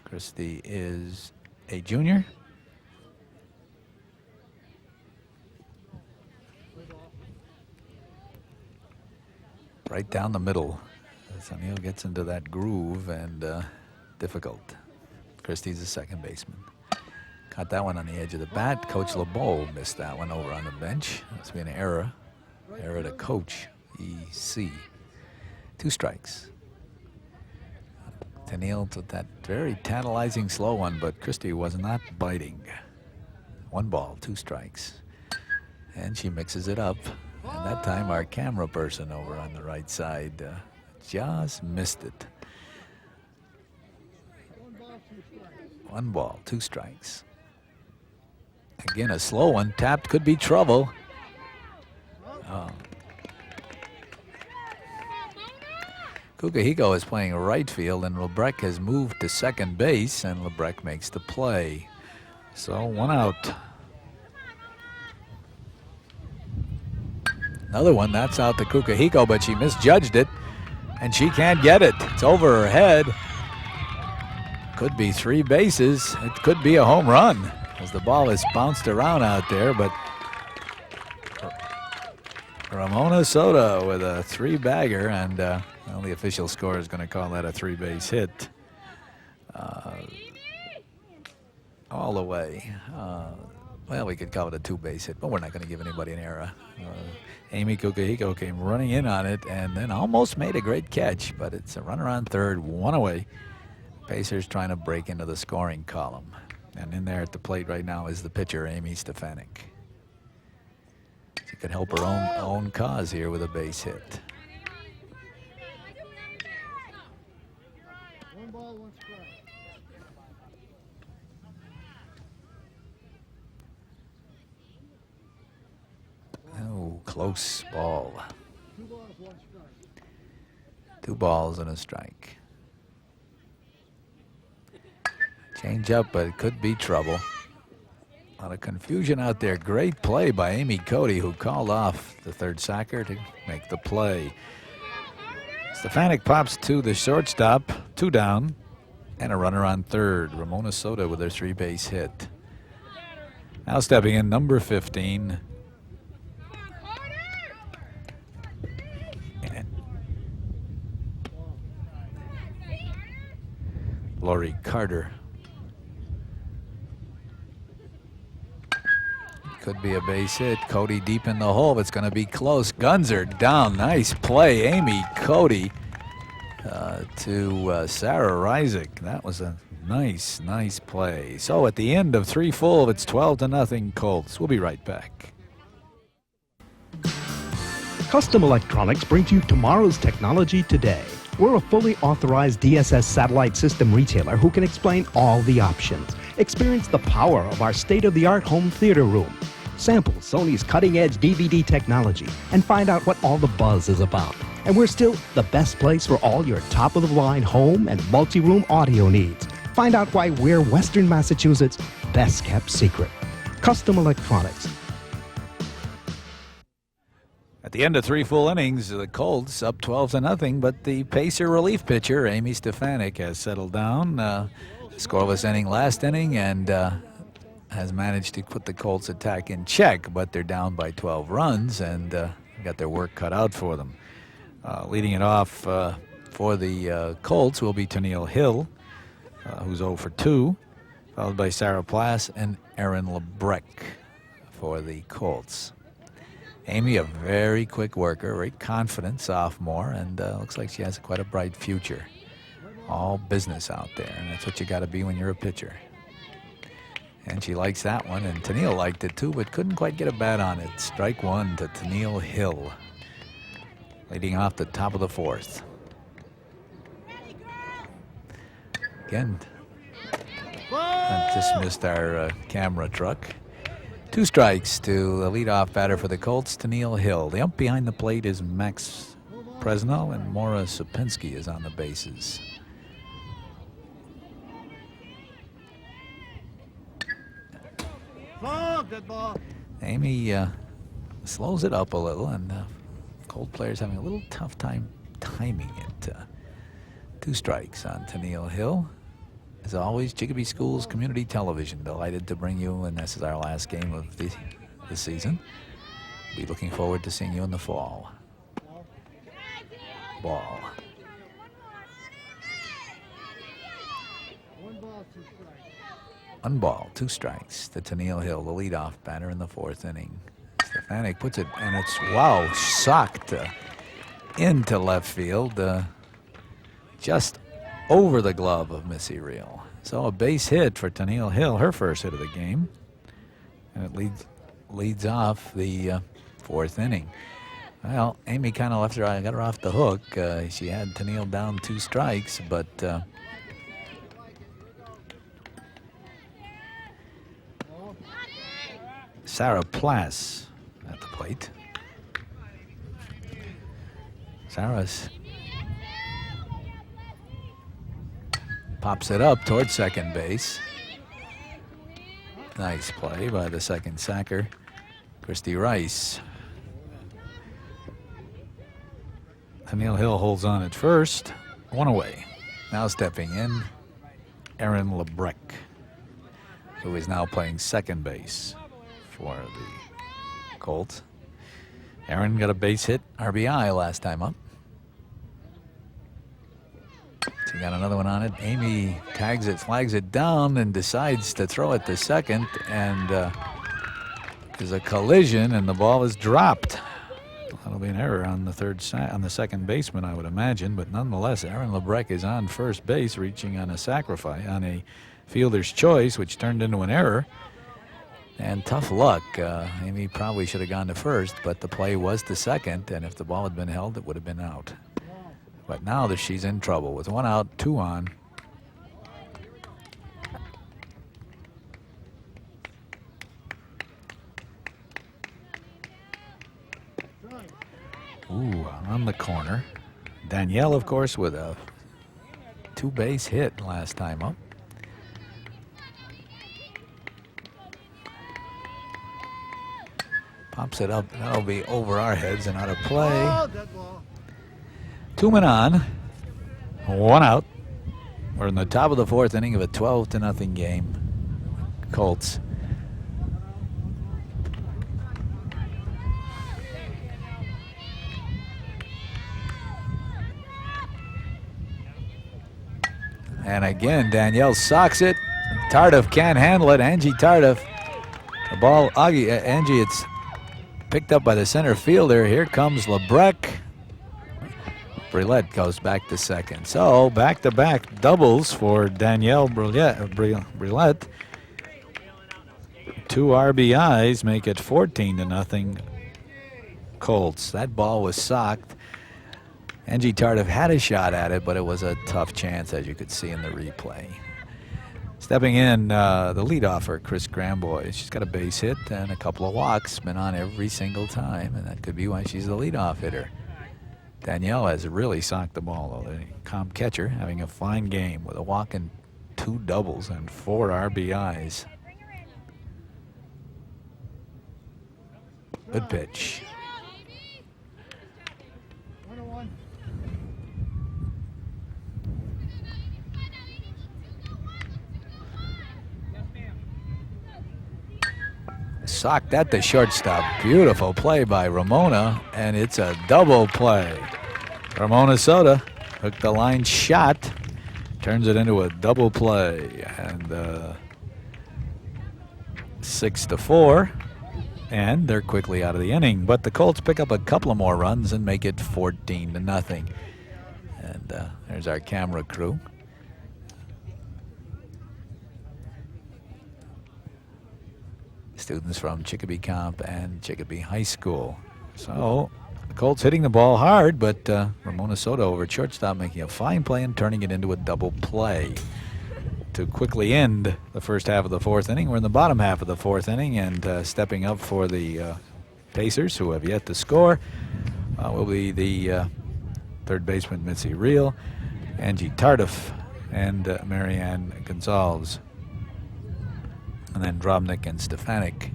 Christy is a junior. Right down the middle. So Neil gets into that groove and difficult. Christie's the second baseman. Caught that one on the edge of the bat. Coach LeBeau missed that one over on the bench. Must be an error. Error to coach. EC. 2 strikes. Tennille with that very tantalizing slow one, but Christie was not biting. 1 ball, 2 strikes. And she mixes it up. And that time our camera person over on the right side just missed it. 1 ball, 2 strikes. Again, a slow one. Tapped, could be trouble. Oh. Kukahiko is playing right field, and Lebrecq has moved to second base, and Lebrecq makes the play. So 1 out. Another one, that's out to Kukahiko, but she misjudged it, and she can't get it. It's over her head. Could be 3 bases. It could be a home run as the ball is bounced around out there, but Ramona Soda with a 3-bagger, and well, the official score is going to call that a 3-base hit. All the way. Well, we could call it a 2-base hit, but we're not going to give anybody an error. Amy Kukahiko came running in on it and then almost made a great catch, but it's a runner on third, 1 away. Pacers trying to break into the scoring column. And in there at the plate right now is the pitcher, Amy Stefanik. She could help her own cause here with a base hit. Oh, close ball. 2 balls and a strike. Change up, but it could be trouble. A lot of confusion out there. Great play by Amy Cody, who called off the 3rd sacker to make the play. Stefanik pops to the shortstop, 2 down, and a runner on 3rd. Ramona Soda with her 3-base hit. Now stepping in, number 15. Lori Carter. Could be a base hit. Cody deep in the hole. It's going to be close. Guns are down. Nice play, Amy Cody to Sarah Reisig. That was a nice play. So at the end of 3 full, it's 12-0 Colts. We'll be right back. Custom Electronics brings you tomorrow's technology today. We're a fully authorized DSS satellite system retailer who can explain all the options. Experience the power of our state-of-the-art home theater room. Sample Sony's cutting-edge DVD technology and find out what all the buzz is about. And we're still the best place for all your top-of-the-line home and multi-room audio needs. Find out why we're Western Massachusetts' best-kept secret. Custom Electronics. At the end of 3 full innings, the Colts up 12-0, but the Pacer relief pitcher, Amy Stefanik, has settled down. Scoreless inning last inning and has managed to put the Colts attack in check, but they're down by 12 runs and got their work cut out for them. Leading it off for the Colts will be Tennille Hill, who's 0 for 2, followed by Sarah Plass and Erin Lebrecht for the Colts. Amy, a very quick worker, very confident sophomore, and looks like she has quite a bright future. All business out there, and that's what you got to be when you're a pitcher. And she likes that one, and Tennille liked it too, but couldn't quite get a bat on it. Strike one to Tennille Hill, leading off the top of the 4th. Again, I just missed our camera truck. 2 strikes to the leadoff batter for the Colts, Tennille Hill. The ump behind the plate is Max Presnell, and Maura Sapinski is on the bases. Amy slows it up a little, and Colt players having a little tough time timing it. 2 strikes on Tennille Hill. As always, Chicopee Schools Community Television, delighted to bring you, and this is our last game of the season. Be looking forward to seeing you in the fall. Ball. One ball, 2 strikes to Tennille Hill, the leadoff batter in the 4th inning. Stefanik puts it, and it's, wow, socked into left field, just over the glove of Missy Reel. So a base hit for Tennille Hill, her first hit of the game. And it leads off the 4th inning. Well, Amy kind of left her, got her off the hook. She had Tennille down 2 strikes, but Sarah Plass at the plate. Sarah's pops it up towards second base. Nice play by the second sacker, Christy Rice. Tennille Hill holds on at first, 1 away. Now stepping in, Erin Lebrecht, who is now playing second base for the Colts. Erin got a base hit, RBI last time up. She got another one on it. Amy tags it, flags it down, and decides to throw it to second. And there's a collision, and the ball is dropped. That'll be an error on the second baseman, I would imagine. But nonetheless, Erin Lebrecht is on first base, reaching on a fielder's choice, which turned into an error. And tough luck. Amy probably should have gone to first, but the play was to second, and if the ball had been held, it would have been out. But now that she's in trouble with 1 out, 2 on. Ooh, on the corner. Danielle, of course, with a 2-base hit last time up. Pops it up. That'll be over our heads and out of play. 2 men on, 1 out. We're in the top of the 4th inning of a 12-0 game. Colts. And again, Danielle socks it. Tardif can't handle it. Angie Tardif. The ball, Angie, it's picked up by the center fielder. Here comes Lebrecht. Brillette goes back to second. So back-to-back doubles for Danielle Brillette. 2 RBIs make it 14-0 Colts. That ball was socked. Angie Tardif had a shot at it, but it was a tough chance, as you could see in the replay. Stepping in, the leadoffer, Chris Gramboy. She's got a base hit and a couple of walks, been on every single time, and that could be why she's the leadoff hitter. Danielle has really socked the ball, though. The comp catcher having a fine game with a walk and 2 doubles and 4 RBIs. Good pitch. Socked that to shortstop. Beautiful play by Ramona, and it's a double play. Ramona Soda hooked the line shot, turns it into a double play, and 6-4, and they're quickly out of the inning. But the Colts pick up a couple of more runs and make it 14-0. And there's our camera crew. Students from Chicopee Comp and Chicopee High School. So the Colts hitting the ball hard, but Ramona Soto over at shortstop making a fine play and turning it into a double play to quickly end the first half of the 4th inning. We're in the bottom half of the 4th inning, and stepping up for the Pacers, who have yet to score, will be the third baseman Mitzi Reel, Angie Tardif, and Marianne Gonzalez. And then Drobnik and Stefanik.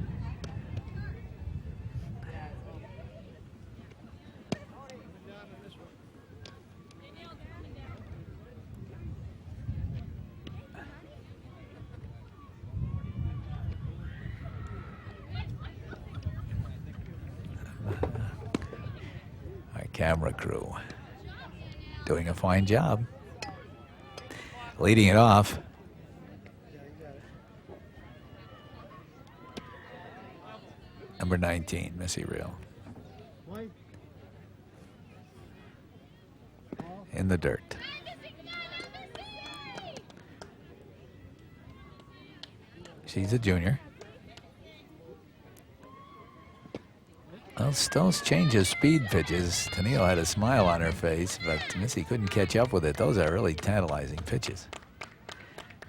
Our camera crew doing a fine job. Leading it off. Number 19, Missy Reel. In the dirt. She's a junior. Well, Stones changes speed pitches. Tennille had a smile on her face, but Missy couldn't catch up with it. Those are really tantalizing pitches.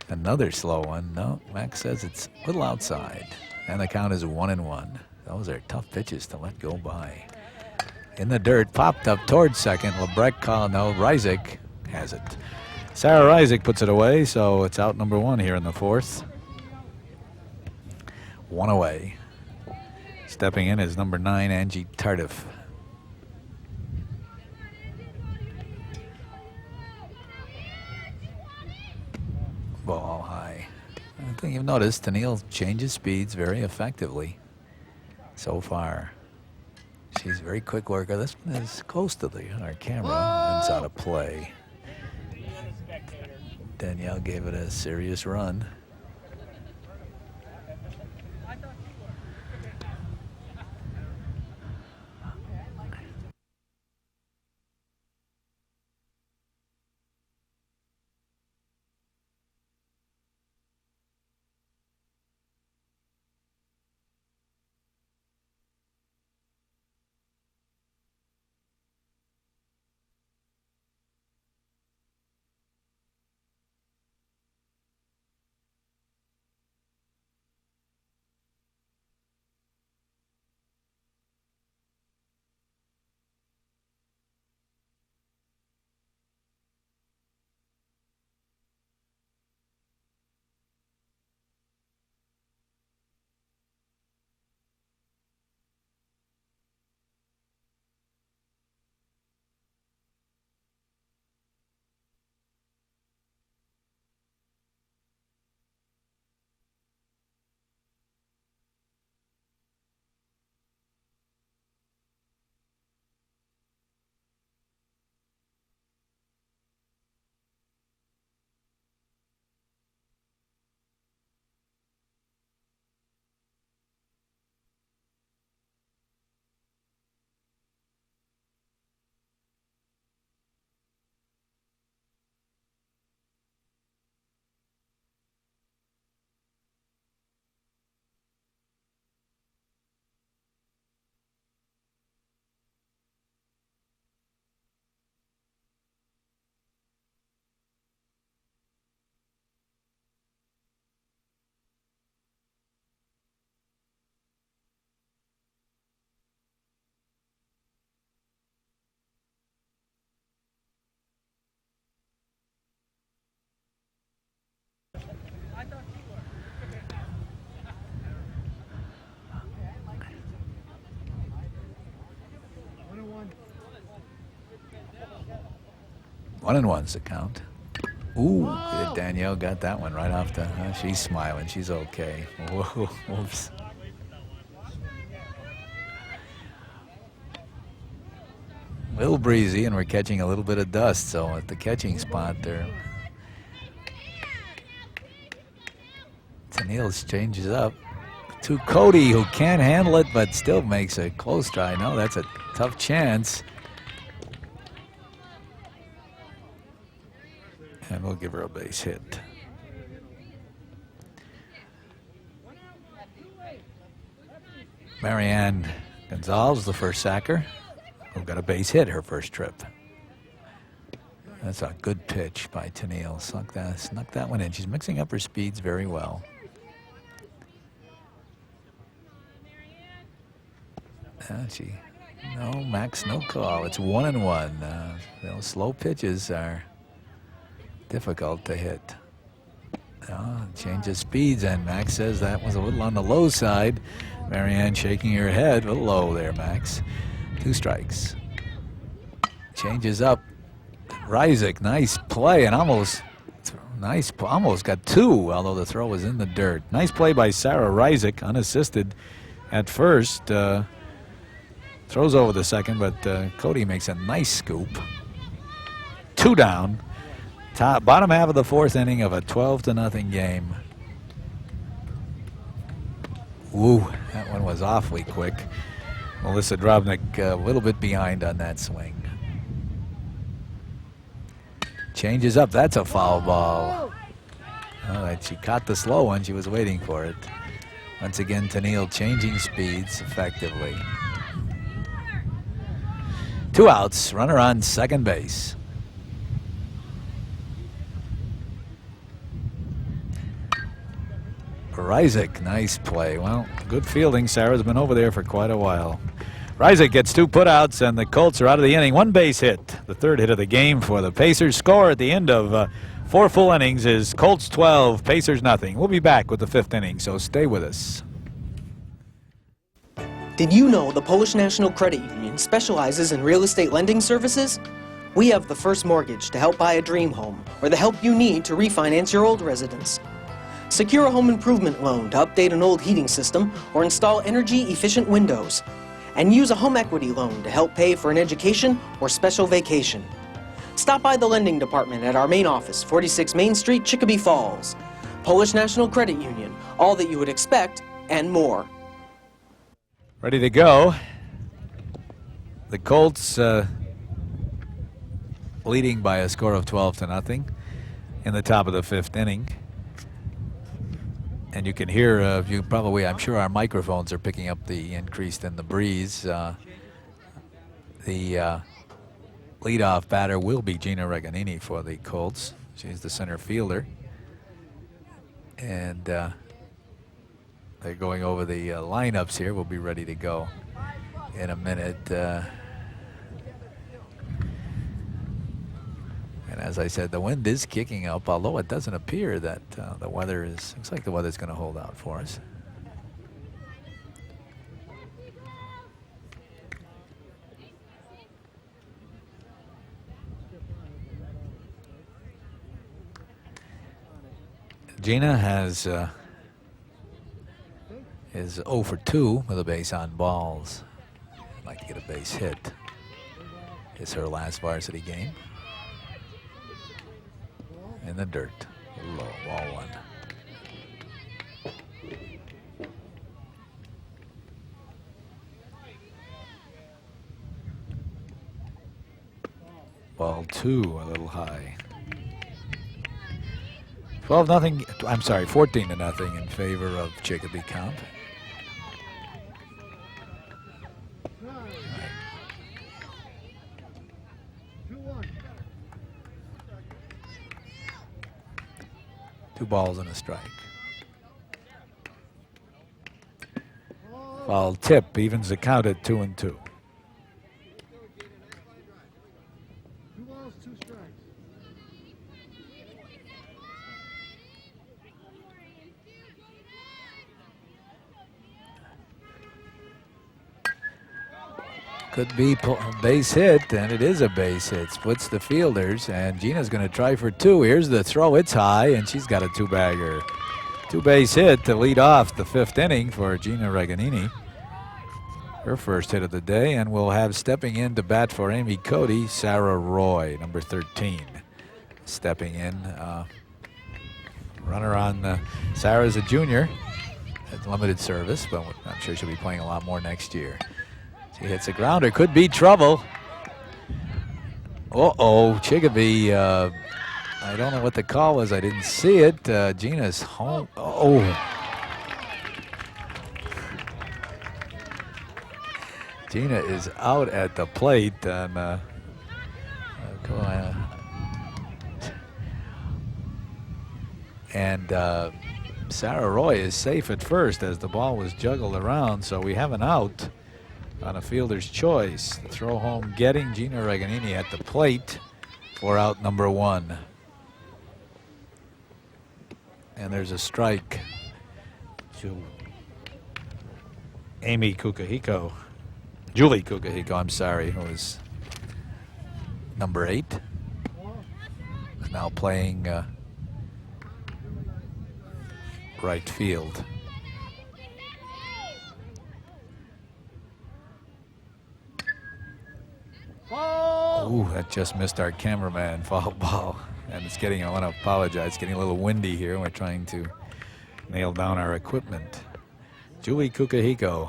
Another slow one. No, Max says it's a little outside. And the count is 1-1. Those are tough pitches to let go by. In the dirt, popped up towards second. Lebrecht called, no, Reisig has it. Sarah Reisig puts it away, so it's out number 1 here in the 4th. 1 away. Stepping in is number 9, Angie Tardif. Ball high. I think you've noticed Tennille changes speeds very effectively so far. She's a very quick worker. This is close to our camera. And it's out of play. Danielle gave it a serious run. 1-1's the count. Ooh, Danielle got that one right off the. She's smiling. She's okay. Whoa, oops. A little breezy, and we're catching a little bit of dust. So at the catching spot there, Tennille's changes up to Cody, who can't handle it, but still makes a close try. No, that's a tough chance. And we'll give her a base hit. Marianne Gonzalez, the first sacker, who got a base hit her first trip. That's a good pitch by Tennille. Snuck that one in. She's mixing up her speeds very well. No, Max, no call. It's 1-1. Those slow pitches are difficult to hit. Changes speeds, and Max says that was a little on the low side. Marianne shaking her head. A little low there, Max. 2 strikes. Changes up. Ryzik, nice play, and almost got 2, although the throw was in the dirt. Nice play by Sarah Ryzik, unassisted at first. Throws over the second, but Cody makes a nice scoop. 2 down. Bottom half of the 4th inning of a 12-0 game. Ooh, that one was awfully quick. Melissa Drobnik a little bit behind on that swing. Changes up. That's a foul ball. She caught the slow one. She was waiting for it. Once again, Tennille changing speeds effectively. 2 outs. Runner on second base. Ryzik, nice play. Well, good fielding. Sarah's been over there for quite a while. Ryzik gets 2 putouts, and the Colts are out of the inning. 1 base hit. The 3rd hit of the game for the Pacers. Score at the end of 4 full innings is Colts 12, Pacers nothing. We'll be back with the 5th inning, so stay with us. Did you know the Polish National Credit Union specializes in real estate lending services? We have the first mortgage to help buy a dream home or the help you need to refinance your old residence. Secure a home improvement loan to update an old heating system or install energy-efficient windows. And use a home equity loan to help pay for an education or special vacation. Stop by the lending department at our main office, 46 Main Street, Chicopee Falls. Polish National Credit Union, all that you would expect and more. Ready to go. The Colts leading by a score of 12-0 in the top of the 5th inning. And you can hear, I'm sure our microphones are picking up the increase in the breeze. The leadoff batter will be Gina Reganini for the Colts. She's the center fielder. And they're going over the lineups here. We'll be ready to go in a minute. And as I said, the wind is kicking up, although it doesn't appear that the weather is, looks like the weather's going to hold out for us. Gina is 0 for 2 with a base on balls. I'd like to get a base hit. It's her last varsity game. In the dirt. Low, ball 1. Ball 2, a little high. 12-0. I'm sorry, 14-0 in favor of Chicopee Comp. Two balls and a strike. Foul tip evens the count at 2-2. 2 balls, 2 strikes. Could be base hit, and it is a base hit. Splits the fielders, and Gina's going to try for two. Here's the throw. It's high, and she's got a two-bagger. Two-base hit to lead off the 5th inning for Gina Reganini. Her first hit of the day, and we'll have stepping in to bat for Amy Cody, Sarah Roy, number 13. Stepping in. Runner on Sarah's a junior at limited service, but I'm sure she'll be playing a lot more next year. She hits a grounder, could be trouble. Uh-oh, Chicopee, I don't know what the call was, I didn't see it. Gina's home, oh. Gina is out at the plate, and Sarah Roy is safe at first as the ball was juggled around, so we have an out on a fielder's choice. The throw home getting Gina Reganini at the plate for out number 1. And there's a strike to Amy Kukahiko. Julie Kukahiko, I'm sorry, who is number 8. Now playing right field. Ooh, that just missed our cameraman. Foul ball. And it's getting, I want to apologize, it's getting a little windy here. We're trying to nail down our equipment. Julie Kukahiko.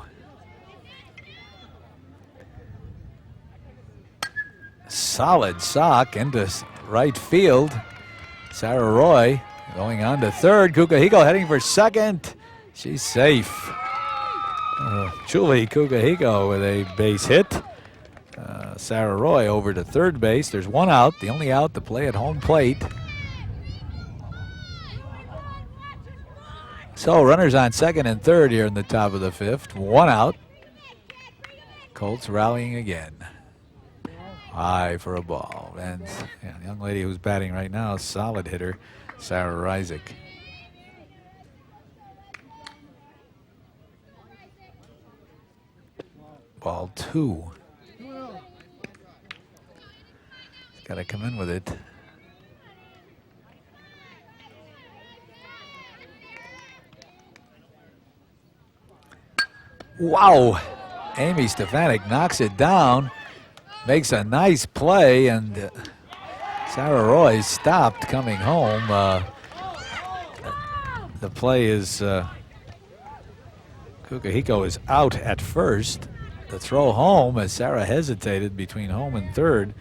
Solid sock into right field. Sarah Roy going on to third. Kukahiko heading for second. She's safe. Julie Kukahiko with a base hit. Sarah Roy over to third base. There's one out, the only out to play at home plate. So runners on second and third here in the top of the 5th. One out. Colts rallying again. High for a ball. And yeah, the young lady who's batting right now, solid hitter, Sarah Reisig. Ball 2. Got to come in with it. Wow! Amy Stefanik knocks it down, makes a nice play, and Sarah Roy stopped coming home. The play is Kukahiko is out at first. The throw home as Sarah hesitated between home and third.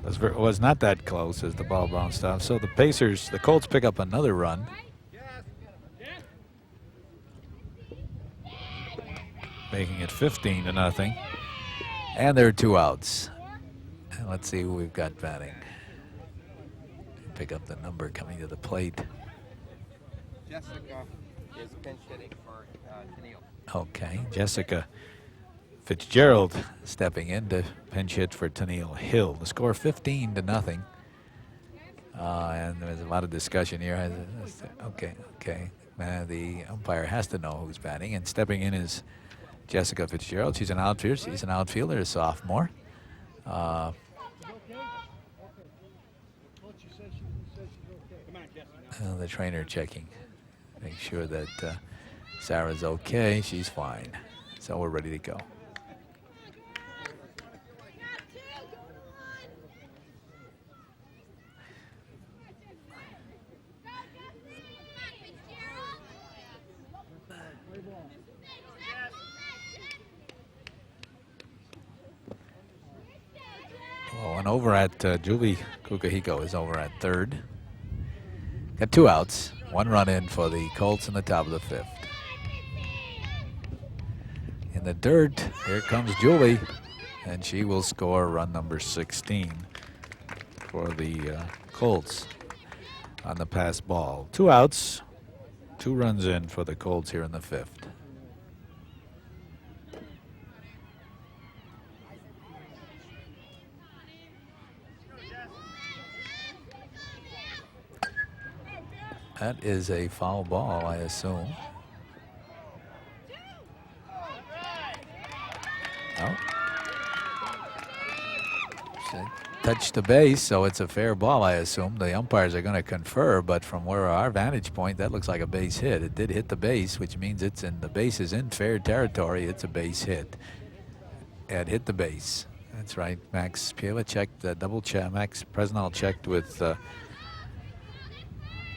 Was not that close as the ball bounced off. So the Pacers, the Colts pick up another run. Making it 15-0. And there are 2 outs. And let's see who we've got batting. Pick up the number coming to the plate. Jessica is pinch hitting for Tennille. Okay, Jessica Fitzgerald stepping in to pinch hit for Tennille Hill. The score 15-0. And there's a lot of discussion here. Okay. The umpire has to know who's batting, and stepping in is Jessica Fitzgerald. She's an outfielder. She's an outfielder, a sophomore. The trainer checking, make sure that Sarah's okay. She's fine. So we're ready to go. Well, and over at Julie Kukahiko is over at third. Got 2 outs, 1 run in for the Colts in the top of the 5th. In the dirt, here comes Julie, and she will score run number 16 for the Colts on the pass ball. 2 outs, 2 runs in for the Colts here in the 5th. That is a foul ball, I assume. No. touched the base, so it's a fair ball, I assume. The umpires are going to confer, but from where our vantage point, that looks like a base hit. It did hit the base, which means the base is in fair territory. It's a base hit. It hit the base. That's right. Max Piela checked, double check. Max Presnell checked with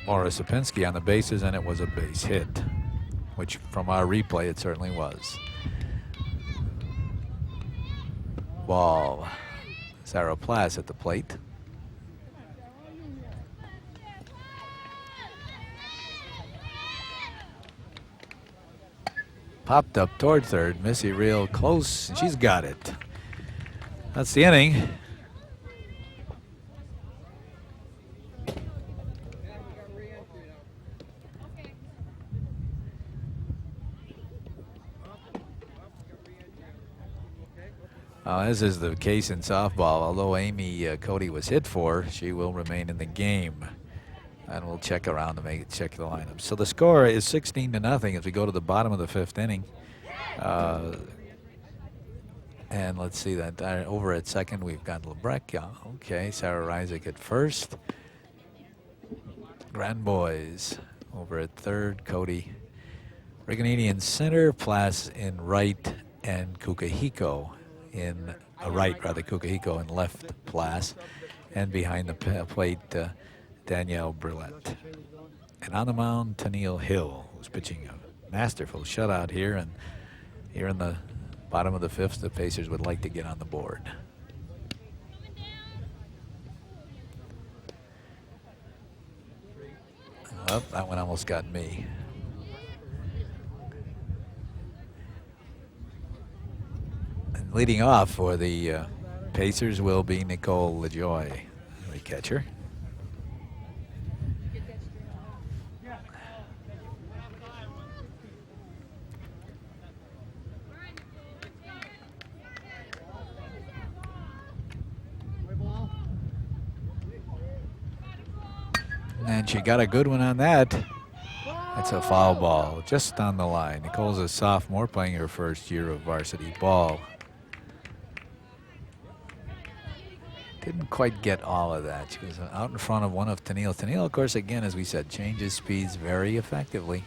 Laura Sapinski on the bases, and it was a base hit, which from our replay, it certainly was. Ball. Sarah Plass at the plate. Popped up toward third. Missy real close, and she's got it. That's the inning. As is the case in softball, although Amy Cody was hit for, she will remain in the game. And we'll check around to check the lineup. So the score is 16-0 as we go to the bottom of the fifth inning. And let's see that over at second, we've got Lebrecht. Okay, Sarah Reisig at first. Grand Boys over at third, Cody. Rigonini in center, Plass in right, and Kukahiko in Kukahiko in left, Plass, and behind the plate, Danielle Brulette. And on the mound, Tennille Hill, who's pitching a masterful shutout here. And here in the bottom of the fifth, the Pacers would like to get on the board. Oh, that one almost got me. And leading off for the Pacers will be Nicole LaJoy, the catcher. And she got a good one on that. That's a foul ball, just on the line. Nicole's a sophomore playing her first year of varsity ball. Didn't quite get all of that. She was out in front of one of Tennille. Tennille, of course, again, as we said, changes speeds very effectively.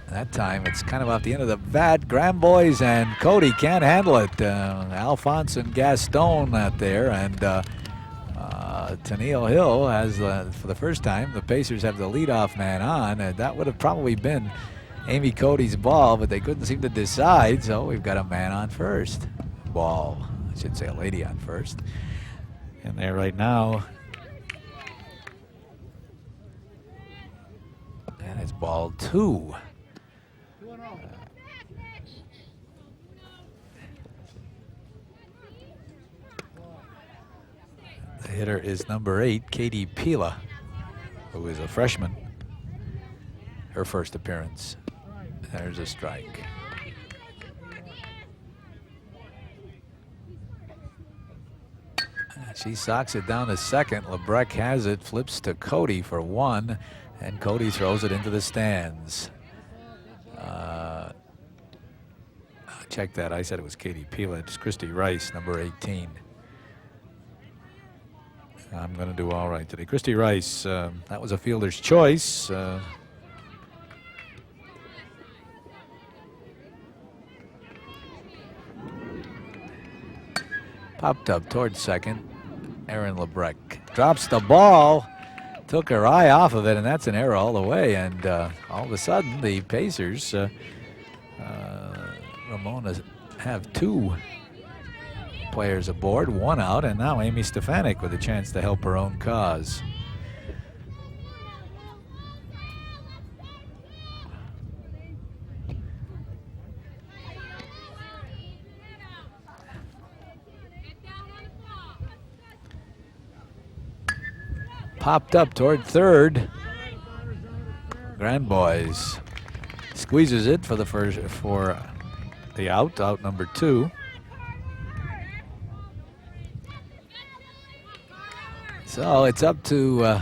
That time, it's kind of off the end of the bat. Grand Boys and Cody can't handle it. Alphonse and Gaston out there, and Tennille Hill has, for the first time, the Pacers have the leadoff man on, and that would have probably been Amy Cody's ball, but they couldn't seem to decide, so we've got a man on first. Ball, I should say a lady on first. And there right now, and it's ball two. The hitter is number 8, Katie Pila, who is a freshman. Her first appearance. There's a strike. She socks it down to second. Lebrecht has it, flips to Cody for one, and Cody throws it into the stands. Check that. I said it was Katie Pila. It's Christy Rice, number 18. I'm going to do all right today. Christy Rice, that was a fielder's choice. Popped up towards second. Erin Lebrecht drops the ball, took her eye off of it, and that's an error all the way. And all of a sudden, the Pacers, Ramona, have two players aboard, one out, and now Amy Stefanik with a chance to help her own cause. Popped up toward third. Grand Boys squeezes it for the out number 2. So it's up to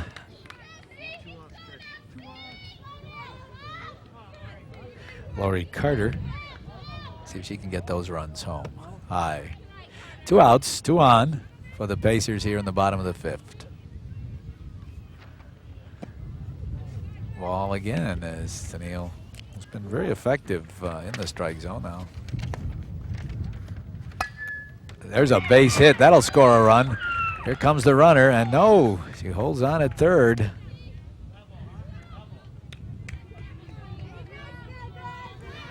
Lori Carter. See if she can get those runs home. High. 2 outs, 2 on for the Pacers here in the bottom of the 5th. Ball again as Tennille has been very effective in the strike zone now. There's a base hit. That'll score a run. Here comes the runner, and no, she holds on at third.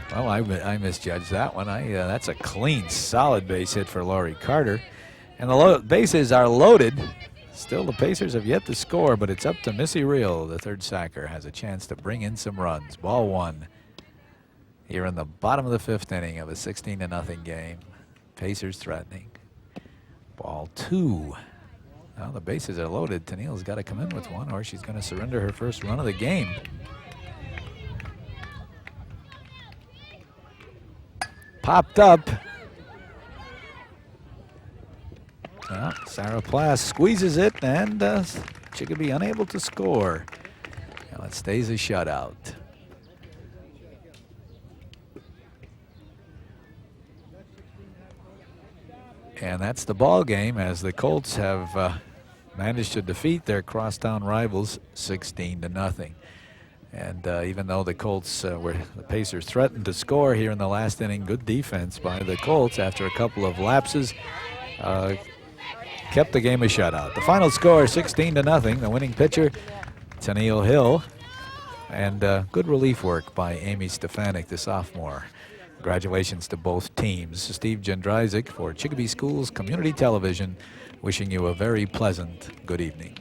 Well, I misjudged that one. That's a clean, solid base hit for Laurie Carter. And the bases are loaded. Still, the Pacers have yet to score, but it's up to Missy Reel. The third sacker has a chance to bring in some runs. Ball 1 here in the bottom of the 5th inning of a 16-0 game. Pacers threatening. Ball 2. Now the bases are loaded. Tennille's got to come in with one, or she's going to surrender her first run of the game. Popped up. Well, Sarah Plass squeezes it, and Chicopee unable to score. Now it stays a shutout. And that's the ball game as the Colts have managed to defeat their crosstown rivals 16-0. And even though the Colts the Pacers threatened to score here in the last inning, good defense by the Colts after a couple of lapses kept the game a shutout. The final score 16-0. The winning pitcher, Tennille Hill, and good relief work by Amy Stefanik, the sophomore. Congratulations to both teams. Steve Jendryzik for Chicopee Schools Community Television, wishing you a very pleasant good evening.